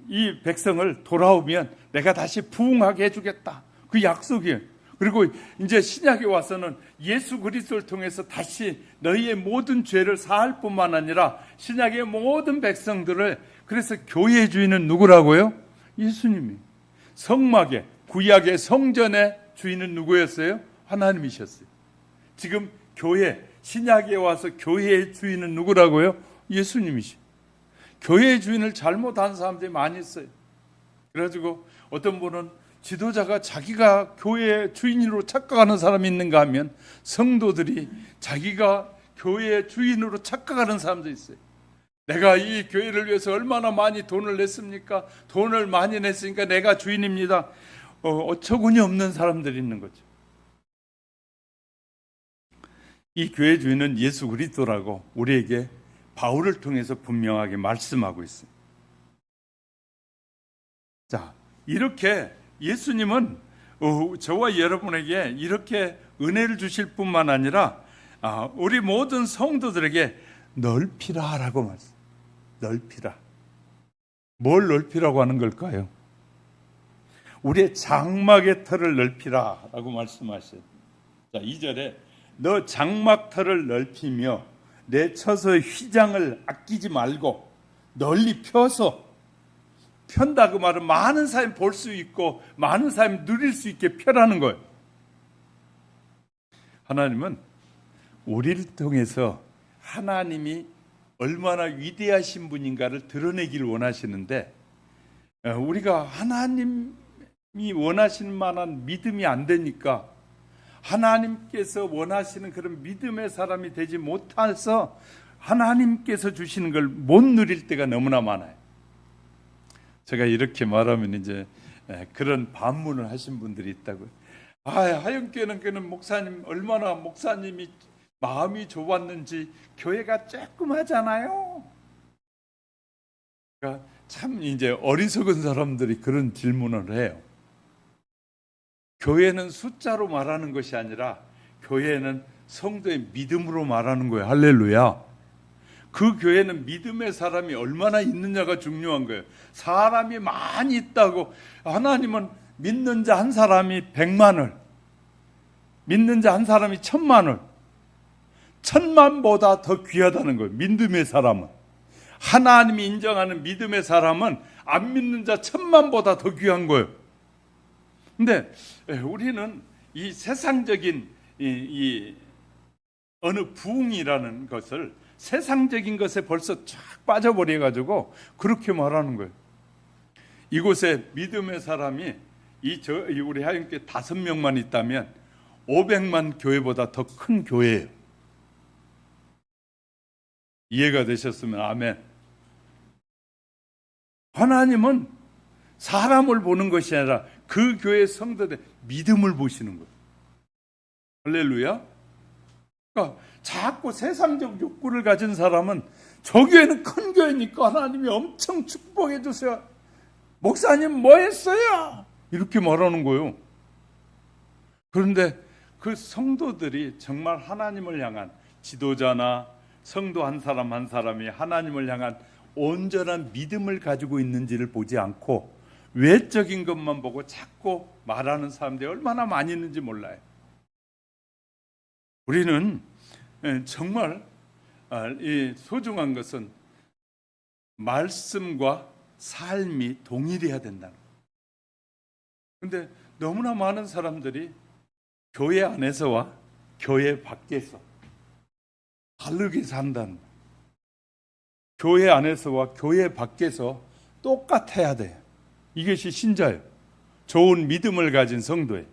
이 백성을 돌아오면 내가 다시 부흥하게 해주겠다. 그 약속이에요. 그리고 이제 신약에 와서는 예수 그리스도를 통해서 다시 너희의 모든 죄를 사할 뿐만 아니라 신약의 모든 백성들을, 그래서 교회의 주인은 누구라고요? 예수님이. 성막의 구약의 성전의 주인은 누구였어요? 하나님이셨어요. 지금 교회 신약에 와서 교회의 주인은 누구라고요? 예수님이시죠. 교회의 주인을 잘못한 사람들이 많이 있어요. 그래가지고 어떤 분은 지도자가 자기가 교회의 주인으로 착각하는 사람이 있는가 하면 성도들이 자기가 교회의 주인으로 착각하는 사람도 있어요. 내가 이 교회를 위해서 얼마나 많이 돈을 냈습니까? 돈을 많이 냈으니까 내가 주인입니다. 어처구니 없는 사람들이 있는 거죠. 이 교회 주인은 예수 그리스도라고 우리에게 바울을 통해서 분명하게 말씀하고 있어요. 자, 이렇게 예수님은 저와 여러분에게 이렇게 은혜를 주실 뿐만 아니라 우리 모든 성도들에게 넓히라라고 말씀. 넓히라. 뭘 넓히라고 하는 걸까요? 우리의 장막의 털을 넓히라라고 말씀하셨어요. 자, 2절에 너 장막 털을 넓히며 내 처소의 휘장을 아끼지 말고 널리 펴서, 편다 그 말은 많은 사람이 볼 수 있고 많은 사람이 누릴 수 있게 펴라는 거예요. 하나님은 우리를 통해서 하나님이 얼마나 위대하신 분인가를 드러내기를 원하시는데, 우리가 하나님이 원하실 만한 믿음이 안 되니까 하나님께서 원하시는 그런 믿음의 사람이 되지 못해서 하나님께서 주시는 걸 못 누릴 때가 너무나 많아요. 제가 이렇게 말하면 이제 그런 반문을 하신 분들이 있다고요. 하영교회는 목사님, 얼마나 목사님이 마음이 좁았는지 교회가 조그마잖아요. 그러니까 참 이제 어리석은 사람들이 그런 질문을 해요. 교회는 숫자로 말하는 것이 아니라 교회는 성도의 믿음으로 말하는 거예요. 할렐루야. 그 교회는 믿음의 사람이 얼마나 있느냐가 중요한 거예요. 사람이 많이 있다고, 하나님은 믿는 자 한 사람이 100만을, 믿는 자 한 사람이 1000만을, 1000만보다 더 귀하다는 거예요. 믿음의 사람은, 하나님이 인정하는 믿음의 사람은 안 믿는 자 1000만보다 더 귀한 거예요. 근데 우리는 이 세상적인 이 어느 부흥이라는 것을 세상적인 것에 벌써 쫙 빠져버려 가지고 그렇게 말하는 거예요. 이곳에 믿음의 사람이 우리 하영교회 5명만 있다면 500만 교회보다 더 큰 교회예요. 이해가 되셨으면 아멘. 하나님은 사람을 보는 것이 아니라 그 교회 성도들의 믿음을 보시는 거예요. 할렐루야. 그러니까 자꾸 세상적 욕구를 가진 사람은 저 교회는 큰 교회니까 하나님이 엄청 축복해 주세요. 목사님 뭐 했어요? 이렇게 말하는 거예요. 그런데 그 성도들이 정말 하나님을 향한, 지도자나 성도 한 사람 한 사람이 하나님을 향한 온전한 믿음을 가지고 있는지를 보지 않고 외적인 것만 보고 자꾸 말하는 사람들이 얼마나 많이 있는지 몰라요. 우리는 정말 이 소중한 것은 말씀과 삶이 동일해야 된다는 거예요. 그런데 너무나 많은 사람들이 교회 안에서와 교회 밖에서 다르게 산다는 거예요. 교회 안에서와 교회 밖에서 똑같아야 돼요. 이것이 신자예요. 좋은 믿음을 가진 성도예요.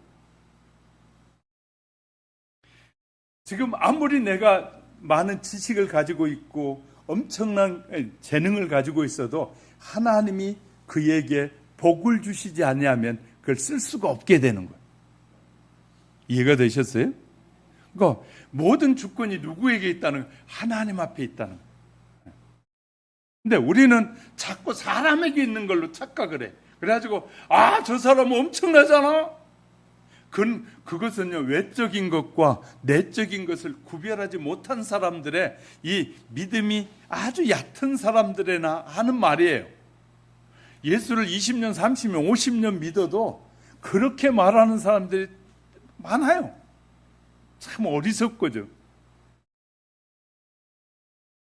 지금 아무리 내가 많은 지식을 가지고 있고 엄청난 재능을 가지고 있어도 하나님이 그에게 복을 주시지 않으면 그걸 쓸 수가 없게 되는 거예요. 이해가 되셨어요? 그러니까 모든 주권이 누구에게 있다는 거예요? 하나님 앞에 있다는 거예요. 근데 우리는 자꾸 사람에게 있는 걸로 착각을 해. 그래가지고 저 사람은 엄청나잖아. 그것은요, 외적인 것과 내적인 것을 구별하지 못한 사람들의 이 믿음이 아주 얕은 사람들에나 하는 말이에요. 예수를 20년, 30년, 50년 믿어도 그렇게 말하는 사람들이 많아요. 참 어리석고죠.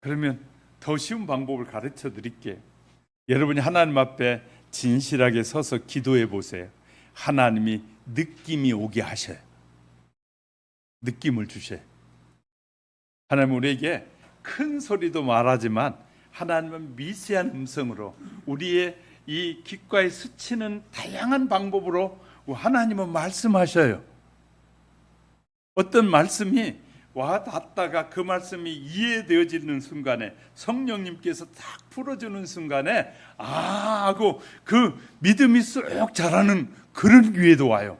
그러면 더 쉬운 방법을 가르쳐 드릴게요. 여러분이 하나님 앞에 진실하게 서서 기도해 보세요. 하나님이 느낌이 오게 하셔요. 느낌을 주셔요. 하나님 우리에게 큰 소리도 말하지만 하나님은 미세한 음성으로 우리의 이 귓가에 스치는 다양한 방법으로 하나님은 말씀하셔요. 어떤 말씀이 와 닿다가 그 말씀이 이해되어지는 순간에 성령님께서 딱 풀어주는 순간에 하고 그 믿음이 쏙 자라는 그런 기회도 와요.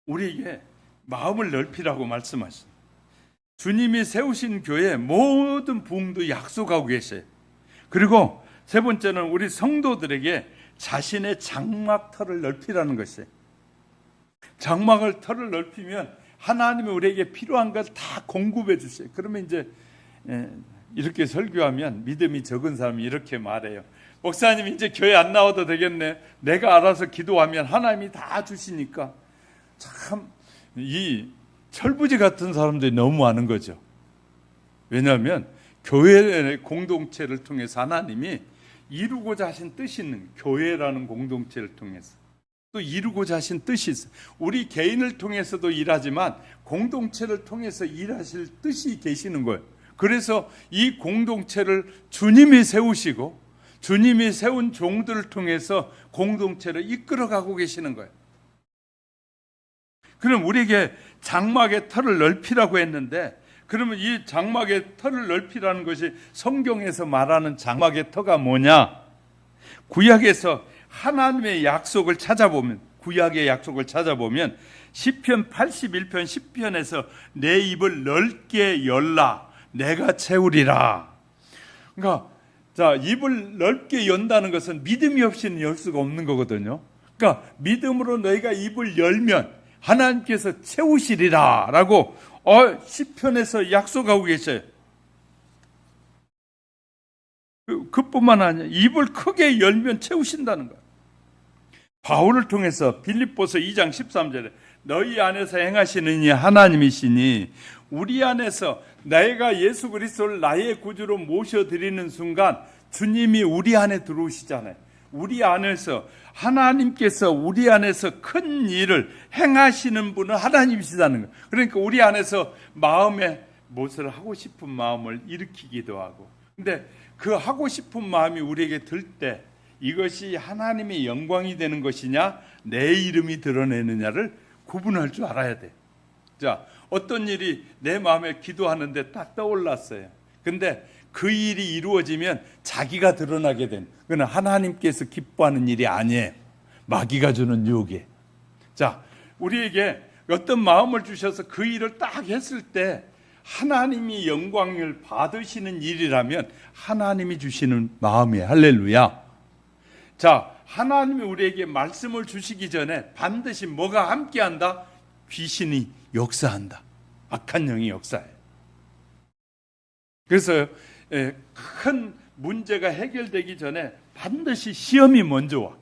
우리에게 마음을 넓히라고 말씀하십니다. 주님이 세우신 교회 모든 부흥도 약속하고 계세요. 그리고 세 번째는 우리 성도들에게 자신의 장막터를 넓히라는 것이에요. 장막을 털을 넓히면 하나님이 우리에게 필요한 걸 다 공급해 주세요. 그러면 이제 이렇게 설교하면 믿음이 적은 사람이 이렇게 말해요. 목사님 이제 교회 안 나와도 되겠네. 내가 알아서 기도하면 하나님이 다 주시니까. 참 이 철부지 같은 사람들이 너무 많은 거죠. 왜냐하면 교회의 공동체를 통해서 하나님이 이루고자 하신 뜻이 있는 교회라는 공동체를 통해서 또 이루고자 하신 뜻이 있어요. 우리 개인을 통해서도 일하지만 공동체를 통해서 일하실 뜻이 계시는 거예요. 그래서 이 공동체를 주님이 세우시고 주님이 세운 종들을 통해서 공동체를 이끌어가고 계시는 거예요. 그럼 우리에게 장막의 터를 넓히라고 했는데, 그러면 이 장막의 터를 넓히라는 것이 성경에서 말하는 장막의 터가 뭐냐? 구약에서 하나님의 약속을 찾아보면, 구약의 약속을 찾아보면 시편 81편 10편에서 내 입을 넓게 열라 내가 채우리라. 그러니까 자, 입을 넓게 연다는 것은 믿음이 없이는 열 수가 없는 거거든요. 그러니까 믿음으로 너희가 입을 열면 하나님께서 채우시리라 라고 시편에서 약속하고 계셔요. 그뿐만 아니라 입을 크게 열면 채우신다는 거예요. 바울을 통해서 빌립보서 2장 13절에 너희 안에서 행하시는 이 하나님이시니 우리 안에서 내가 예수 그리스도를 나의 구주로 모셔드리는 순간 주님이 우리 안에 들어오시잖아요. 우리 안에서 하나님께서 우리 안에서 큰 일을 행하시는 분은 하나님이시다는 거예요. 그러니까 우리 안에서 마음에 무엇을 하고 싶은 마음을 일으키기도 하고, 근데 그 하고 싶은 마음이 우리에게 들 때 이것이 하나님의 영광이 되는 것이냐 내 이름이 드러내느냐를 구분할 줄 알아야 돼. 자, 어떤 일이 내 마음에 기도하는데 딱 떠올랐어요. 근데 그 일이 이루어지면 자기가 드러나게 된, 그건 하나님께서 기뻐하는 일이 아니에요. 마귀가 주는 유혹이에요. 자, 우리에게 어떤 마음을 주셔서 그 일을 딱 했을 때 하나님이 영광을 받으시는 일이라면 하나님이 주시는 마음이에요. 할렐루야. 자, 하나님이 우리에게 말씀을 주시기 전에 반드시 뭐가 함께한다? 귀신이 역사한다. 악한 영이 역사해요. 그래서 큰 문제가 해결되기 전에 반드시 시험이 먼저 와.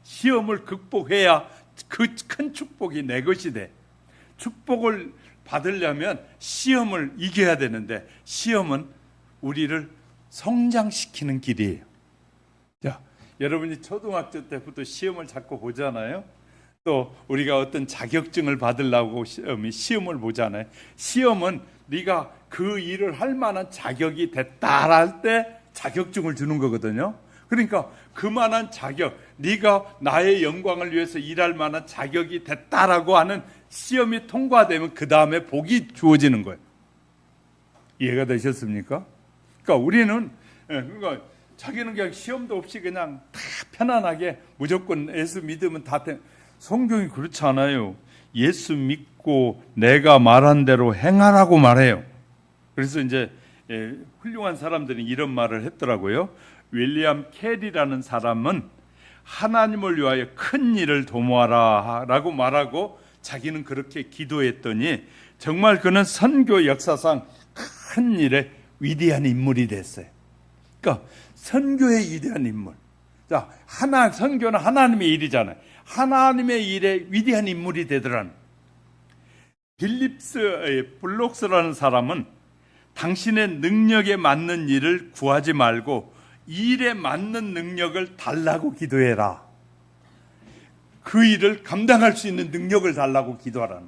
시험을 극복해야 그 큰 축복이 내 것이 돼. 축복을 받으려면 시험을 이겨야 되는데 시험은 우리를 성장시키는 길이에요. 자, 여러분이 초등학교 때부터 시험을 자꾸 보잖아요. 또 우리가 어떤 자격증을 받으려고 시험을 보잖아요. 시험은 네가 그 일을 할 만한 자격이 됐다 할 때 자격증을 주는 거거든요. 그러니까 그만한 자격, 네가 나의 영광을 위해서 일할 만한 자격이 됐다라고 하는 시험이 통과되면 그 다음에 복이 주어지는 거예요. 이해가 되셨습니까? 그러니까 우리는 그러니까 자기는 그냥 시험도 없이 그냥 다 편안하게 무조건 예수 믿으면 다 돼. 성경이 그렇지 않아요. 예수 믿고 내가 말한 대로 행하라고 말해요. 그래서 이제 훌륭한 사람들이 이런 말을 했더라고요. 윌리엄 캐리라는 사람은 하나님을 위하여 큰 일을 도모하라 라고 말하고 자기는 그렇게 기도했더니 정말 그는 선교 역사상 큰 일에 위대한 인물이 됐어요. 그러니까 선교의 위대한 인물. 자, 선교는 하나님의 일이잖아요. 하나님의 일에 위대한 인물이 되더라는. 빌립스 블록스라는 사람은 당신의 능력에 맞는 일을 구하지 말고 일에 맞는 능력을 달라고 기도해라. 그 일을 감당할 수 있는 능력을 달라고 기도하라는.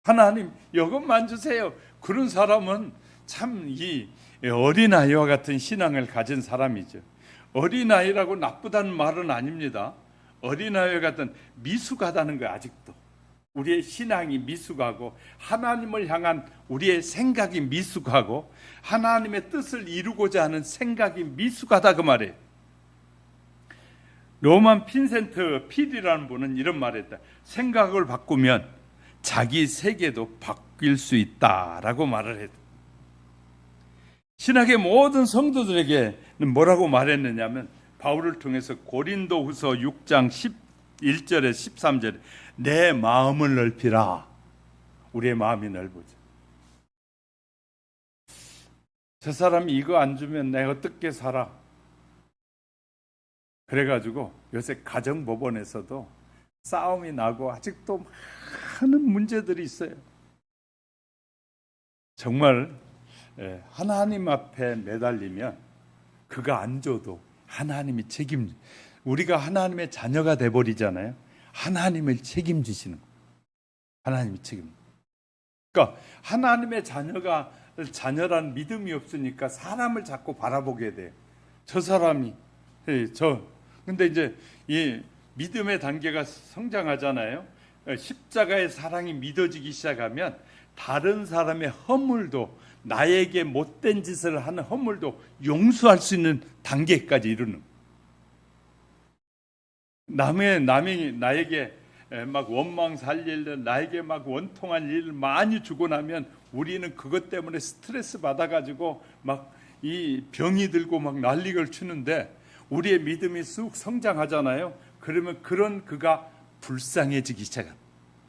하나님 이것만 주세요. 그런 사람은 참 이 어린아이와 같은 신앙을 가진 사람이죠. 어린아이라고 나쁘다는 말은 아닙니다. 어린아이와 같은 미숙하다는 거예요. 아직도 우리의 신앙이 미숙하고 하나님을 향한 우리의 생각이 미숙하고 하나님의 뜻을 이루고자 하는 생각이 미숙하다 그 말이에요. 로만 핀센트 필이라는 분은 이런 말을 했다. 생각을 바꾸면 자기 세계도 바뀔 수 있다라고 말을 했다. 신학의 모든 성도들에게는 뭐라고 말했느냐면 바울을 통해서 고린도후서 6장 11절에 13절에 내 마음을 넓히라. 우리의 마음이 넓어져. 저 사람이 이거 안 주면 내가 어떻게 살아? 그래가지고 요새 가정법원에서도 싸움이 나고 아직도 많은 문제들이 있어요. 정말 하나님 앞에 매달리면 그가 안 줘도 하나님이 우리가 하나님의 자녀가 돼버리잖아요. 하나님을 책임지시는 거예요. 하나님이 그러니까 하나님의 자녀란 믿음이 없으니까 사람을 자꾸 바라보게 돼요. 저 사람이 근데 이제 이 믿음의 단계가 성장하잖아요. 십자가의 사랑이 믿어지기 시작하면 다른 사람의 허물도, 나에게 못된 짓을 하는 허물도 용서할 수 있는 단계까지 이르는. 남이 나에게 막 원망 살릴, 나에게 막 원통한 일을 많이 주고 나면 우리는 그것 때문에 스트레스 받아가지고 막 이 병이 들고 막 난리를 치는데, 우리의 믿음이 쑥 성장하잖아요. 그러면 그가 불쌍해지기 시작합니다.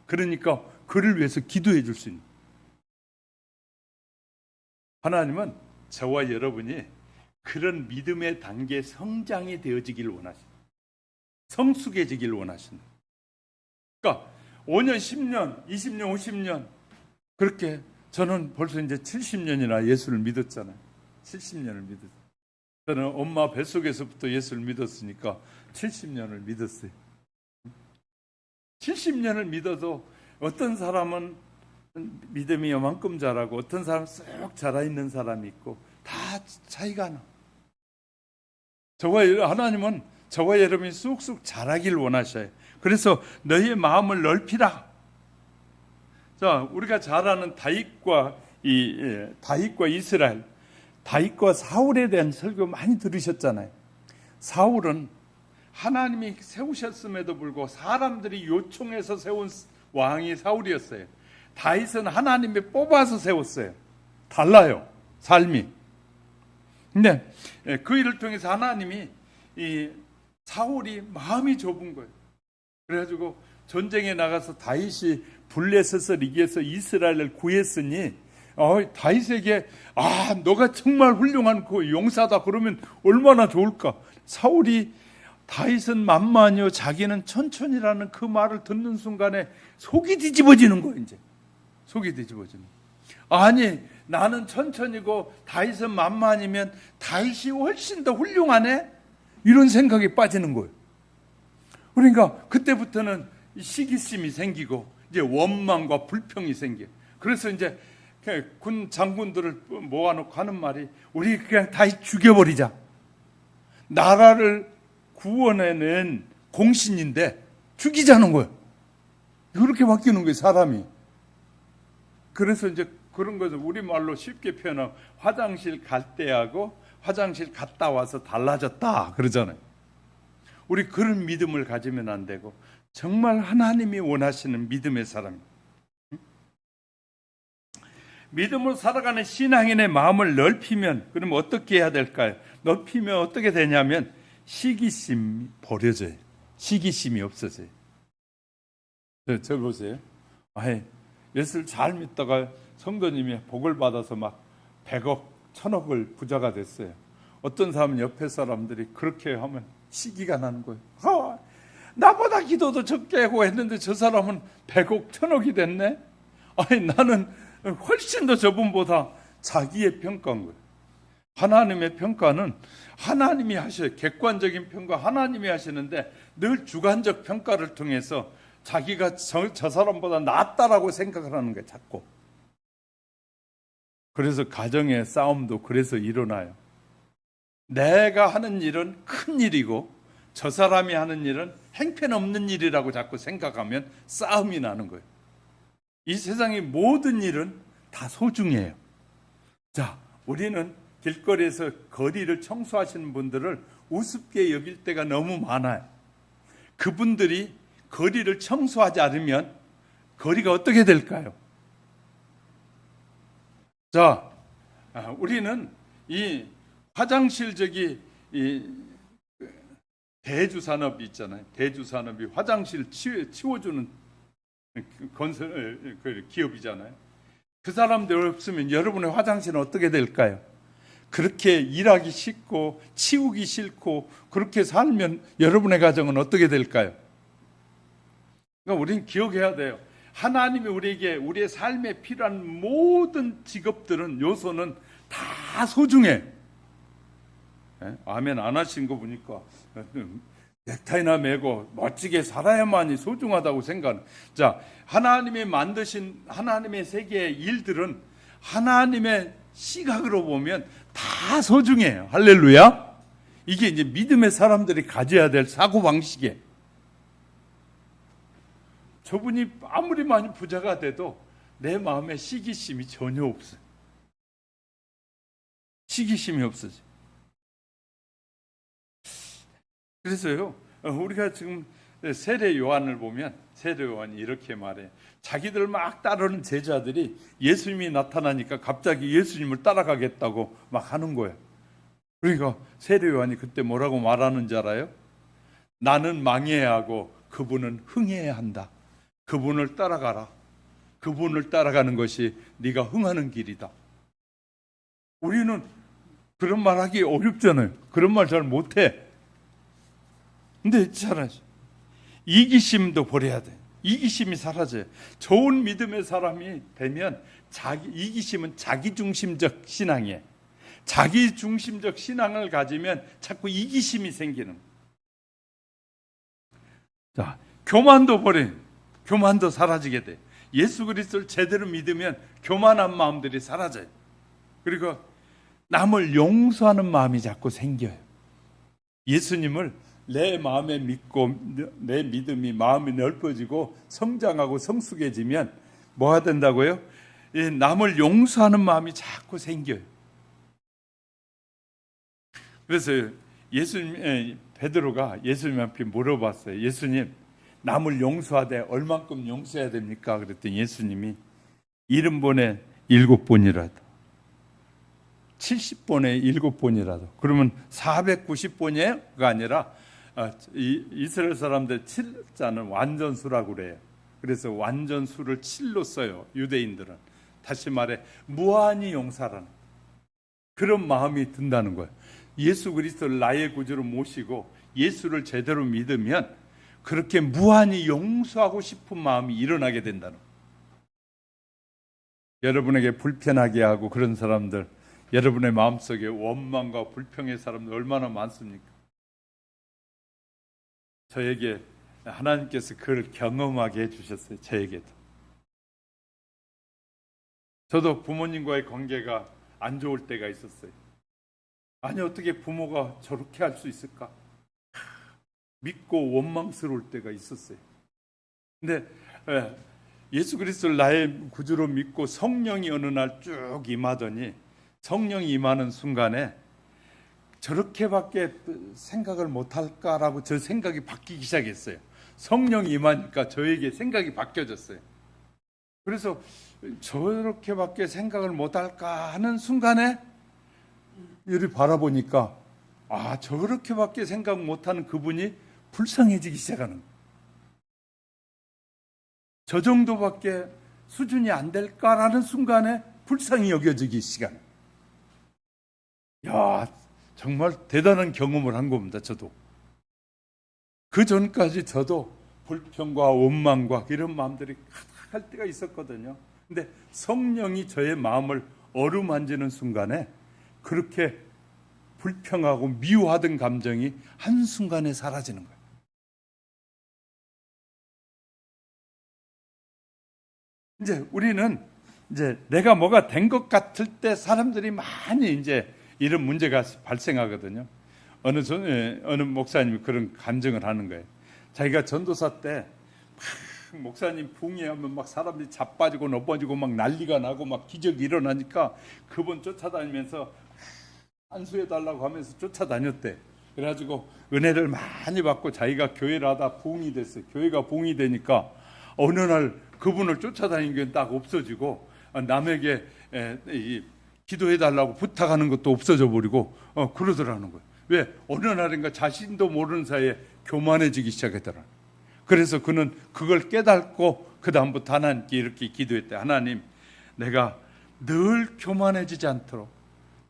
그러니까 그를 위해서 기도해 줄 수 있는. 하나님은 저와 여러분이 그런 믿음의 단계 성장이 되어지길 원하십니다. 성숙해지길 원하십니다. 그러니까 5년, 10년, 20년, 50년 그렇게 저는 벌써 이제 70년이나 예수를 믿었잖아요. 70년을 믿었어요. 저는 엄마 뱃속에서부터 예수를 믿었으니까 70년을 믿었어요. 70년을 믿어도 어떤 사람은 믿음이 요만큼 자라고 어떤 사람은 쏙 자라있는 사람이 있고 다 차이가 나. 하나님은 저와 여러분이 쑥쑥 자라길 원하셔요. 그래서 너희의 마음을 넓히라. 자, 우리가 잘 아는 다윗과 이스라엘, 다윗과 사울에 대한 설교 많이 들으셨잖아요. 사울은 하나님이 세우셨음에도 불구하고 사람들이 요청해서 세운 왕이 사울이었어요. 다윗은 하나님이 뽑아서 세웠어요. 달라요, 삶이. 근데 그 일을 통해서 하나님이 이 사울이 마음이 좁은 거예요. 그래가지고 전쟁에 나가서 다윗이 블레셋을 이겨서 이스라엘을 구했으니 다윗에게 너가 정말 훌륭한 그 용사다 그러면 얼마나 좋을까. 사울이 다윗은 만만히요 자기는 천천히라는 그 말을 듣는 순간에 속이 뒤집어지는 거예요. 이제 속이 뒤집어지는 거예요. 아니, 나는 천천히고 다윗은 만만이면 다윗이 훨씬 더 훌륭하네, 이런 생각이 빠지는 거예요. 그러니까 그때부터는 시기심이 생기고 이제 원망과 불평이 생겨요. 그래서 이제 군 장군들을 모아놓고 하는 말이, 우리 그냥 다윗 죽여버리자. 나라를 구원해낸 공신인데 죽이자는 거예요. 그렇게 바뀌는 거예요, 사람이. 그래서 이제 그런 것을 우리말로 쉽게 표현하면 화장실 갈 때하고 화장실 갔다 와서 달라졌다 그러잖아요. 우리 그런 믿음을 가지면 안 되고 정말 하나님이 원하시는 믿음의 사람, 믿음으로 살아가는 신앙인의 마음을 넓히면, 그러면 어떻게 해야 될까요? 넓히면 어떻게 되냐면 시기심이 버려져요. 시기심이 없어져요. 저 보세요. 예수를 잘 믿다가 성도님이 복을 받아서 막 100억, 1000억을 부자가 됐어요. 어떤 사람은 옆에 사람들이 그렇게 하면 시기가 나는 거예요. 나보다 기도도 적게 하고 했는데 저 사람은 100억, 1000억이 됐네. 나는 훨씬 더 저분보다 자기의 평가인 거예요. 하나님의 평가는 하나님이 하셔요. 객관적인 평가 하나님이 하시는데 늘 주관적 평가를 통해서 자기가 저 사람보다 낫다라고 생각을 하는 거예요, 자꾸. 그래서 가정의 싸움도 그래서 일어나요. 내가 하는 일은 큰 일이고 저 사람이 하는 일은 행편없는 일이라고 자꾸 생각하면 싸움이 나는 거예요. 이 세상의 모든 일은 다 소중해요. 자, 우리는 길거리에서 거리를 청소하시는 분들을 우습게 여길 때가 너무 많아요. 그분들이 거리를 청소하지 않으면 거리가 어떻게 될까요? 자, 우리는 이 화장실 이 대주산업이 있잖아요. 대주산업이 화장실 치워주는 건설 기업이잖아요. 그 사람들 없으면 여러분의 화장실은 어떻게 될까요? 그렇게 일하기 싫고 치우기 싫고 그렇게 살면 여러분의 가정은 어떻게 될까요? 그러니까 우리는 기억해야 돼요. 하나님이 우리에게 우리의 삶에 필요한 모든 직업들은 요소는 다 소중해. 아멘 안 하신 거 보니까 넥타이나 매고 멋지게 살아야만이 소중하다고 생각하는. 자, 하나님이 만드신 하나님의 세계의 일들은 하나님의 시각으로 보면 다 소중해요. 할렐루야. 이게 이제 믿음의 사람들이 가져야 될 사고방식이에요. 저분이 아무리 많이 부자가 돼도 내 마음에 시기심이 전혀 없어요. 시기심이 없어져. 그래서요, 우리가 지금 세례 요한을 보면 세례 요한이 이렇게 말해. 자기들 막 따르는 제자들이 예수님이 나타나니까 갑자기 예수님을 따라가겠다고 막 하는 거예요. 그러니까 세례 요한이 그때 뭐라고 말하는 줄 알아요? 나는 망해야 하고 그분은 흥해야 한다. 그분을 따라가라. 그분을 따라가는 것이 네가 흥하는 길이다. 우리는 그런 말 하기 어렵잖아요. 그런 말 잘 못해. 근데 잘하죠. 이기심도 버려야 돼. 이기심이 사라져요. 좋은 믿음의 사람이 되면 이기심은 자기중심적 신앙이에요. 자기중심적 신앙을 가지면 자꾸 이기심이 생기는. 자, 교만도 버려요. 교만도 사라지게 돼. 예수 그리스도를 제대로 믿으면 교만한 마음들이 사라져요. 그리고 남을 용서하는 마음이 자꾸 생겨요. 예수님을 내 마음에 믿고 내 믿음이 마음이 넓어지고 성장하고 성숙해지면 뭐가 된다고요? 남을 용서하는 마음이 자꾸 생겨요. 그래서 베드로가 예수님 앞에 물어봤어요. 예수님, 남을 용서하되 얼만큼 용서해야 됩니까? 그랬더니 예수님이 70번에 7번이라도 70번에 7번이라도 그러면 490번이가 아니라 이스라엘 사람들 7자는 완전수라고 그래요. 그래서 완전수를 7로 써요. 유대인들은. 다시 말해 무한히 용서하라는 그런 마음이 든다는 거예요. 예수 그리스도를 나의 구주로 모시고 예수를 제대로 믿으면 그렇게 무한히 용서하고 싶은 마음이 일어나게 된다는 거예요. 여러분에게 불편하게 하고 그런 사람들, 여러분의 마음속에 원망과 불평의 사람들 얼마나 많습니까? 저에게 하나님께서 그걸 경험하게 해주셨어요. 저에게도. 저도 부모님과의 관계가 안 좋을 때가 있었어요. 아니 어떻게 부모가 저렇게 할 수 있을까? 믿고 원망스러울 때가 있었어요. 근데 예수 그리스도를 나의 구주로 믿고 성령이 어느 날 쭉 임하더니 성령이 임하는 순간에 저렇게밖에 생각을 못할까라고 저 생각이 바뀌기 시작했어요. 성령이 임하니까 저에게 생각이 바뀌어졌어요. 그래서 저렇게밖에 생각을 못할까 하는 순간에 이리 바라보니까 저렇게밖에 생각 못하는 그분이 불쌍해지기 시작하는 거예요. 저 정도밖에 수준이 안 될까라는 순간에 불쌍히 여겨지기 시작해요. 정말 대단한 경험을 한 겁니다. 저도. 그 전까지 저도 불평과 원망과 이런 마음들이 가득할 때가 있었거든요. 근데 성령이 저의 마음을 어루만지는 순간에 그렇게 불평하고 미워하던 감정이 한순간에 사라지는 거예요. 이제 우리는 내가 뭐가 된 것 같을 때 사람들이 많이 이런 문제가 발생하거든요. 어느 목사님이 그런 감정을 하는 거예요. 자기가 전도사 때 목사님 붕괴하면 막 사람들이 자빠지고 넘어지고 막 난리가 나고 막 기적이 일어나니까 그분 쫓아다니면서 안수해달라고 하면서 쫓아다녔대. 그래가지고 은혜를 많이 받고 자기가 교회를 하다 부흥이 됐어요. 교회가 부흥이 되니까 어느 날 그분을 쫓아다니는 게 딱 없어지고 남에게 기도해달라고 부탁하는 것도 없어져 버리고 그러더라는 거예요. 왜? 어느 날인가 자신도 모르는 사이에 교만해지기 시작했더라. 그래서 그는 그걸 깨닫고 그 다음부터 하나님께 이렇게 기도했대. 하나님, 내가 늘 교만해지지 않도록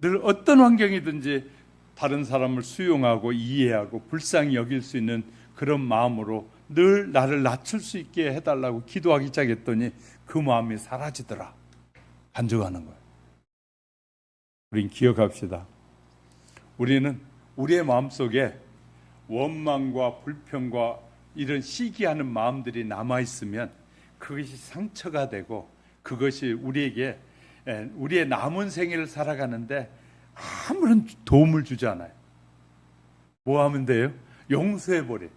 늘 어떤 환경이든지 다른 사람을 수용하고 이해하고 불쌍히 여길 수 있는 그런 마음으로 늘 나를 낮출 수 있게 해달라고 기도하기 시작했더니 그 마음이 사라지더라. 간증하는 거예요. 우린 기억합시다. 우리는 우리의 마음속에 원망과 불평과 이런 시기하는 마음들이 남아있으면 그것이 상처가 되고 그것이 우리에게 우리의 남은 생애를 살아가는데 아무런 도움을 주지 않아요. 뭐 하면 돼요? 용서해버려.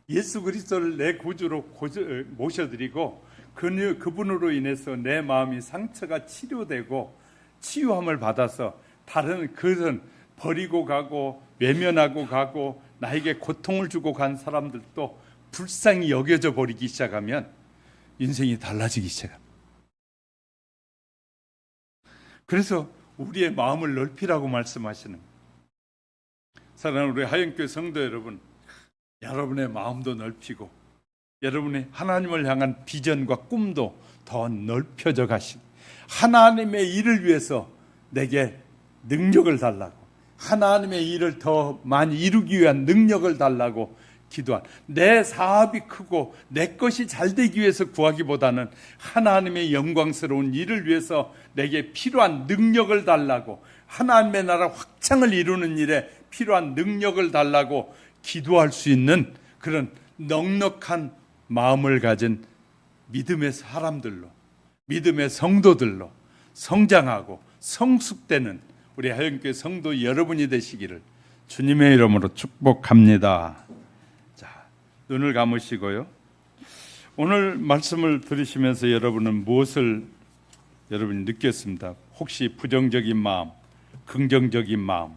예수 그리스도를 내 구주로 모셔드리고 그분으로 인해서 내 마음이 상처가 치료되고 치유함을 받아서 다른 그런 버리고 가고 외면하고 가고 나에게 고통을 주고 간 사람들도 불쌍히 여겨져 버리기 시작하면 인생이 달라지기 시작합니다. 그래서 우리의 마음을 넓히라고 말씀하시는 거예요. 사랑하는 우리 하영교회 성도 여러분, 여러분의 마음도 넓히고 여러분의 하나님을 향한 비전과 꿈도 더 넓혀져 가시고 하나님의 일을 위해서 내게 능력을 달라고 하나님의 일을 더 많이 이루기 위한 능력을 달라고 기도한 내 사업이 크고 내 것이 잘 되기 위해서 구하기보다는 하나님의 영광스러운 일을 위해서 내게 필요한 능력을 달라고 하나님의 나라 확장을 이루는 일에 필요한 능력을 달라고 기도할 수 있는 그런 넉넉한 마음을 가진 믿음의 사람들로 믿음의 성도들로 성장하고 성숙되는 우리 하영교회 성도 여러분이 되시기를 주님의 이름으로 축복합니다. 자, 눈을 감으시고요. 오늘 말씀을 들으시면서 여러분은 무엇을 여러분이 느꼈습니다. 혹시 부정적인 마음, 긍정적인 마음,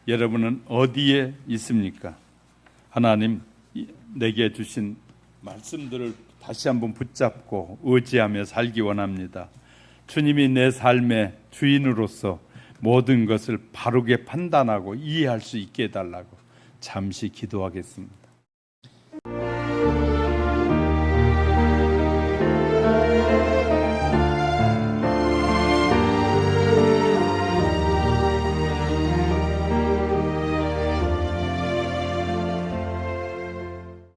여러분은 어디에 있습니까? 하나님 내게 주신 말씀들을 다시 한번 붙잡고 의지하며 살기 원합니다. 주님이 내 삶의 주인으로서 모든 것을 바르게 판단하고 이해할 수 있게 해달라고 잠시 기도하겠습니다.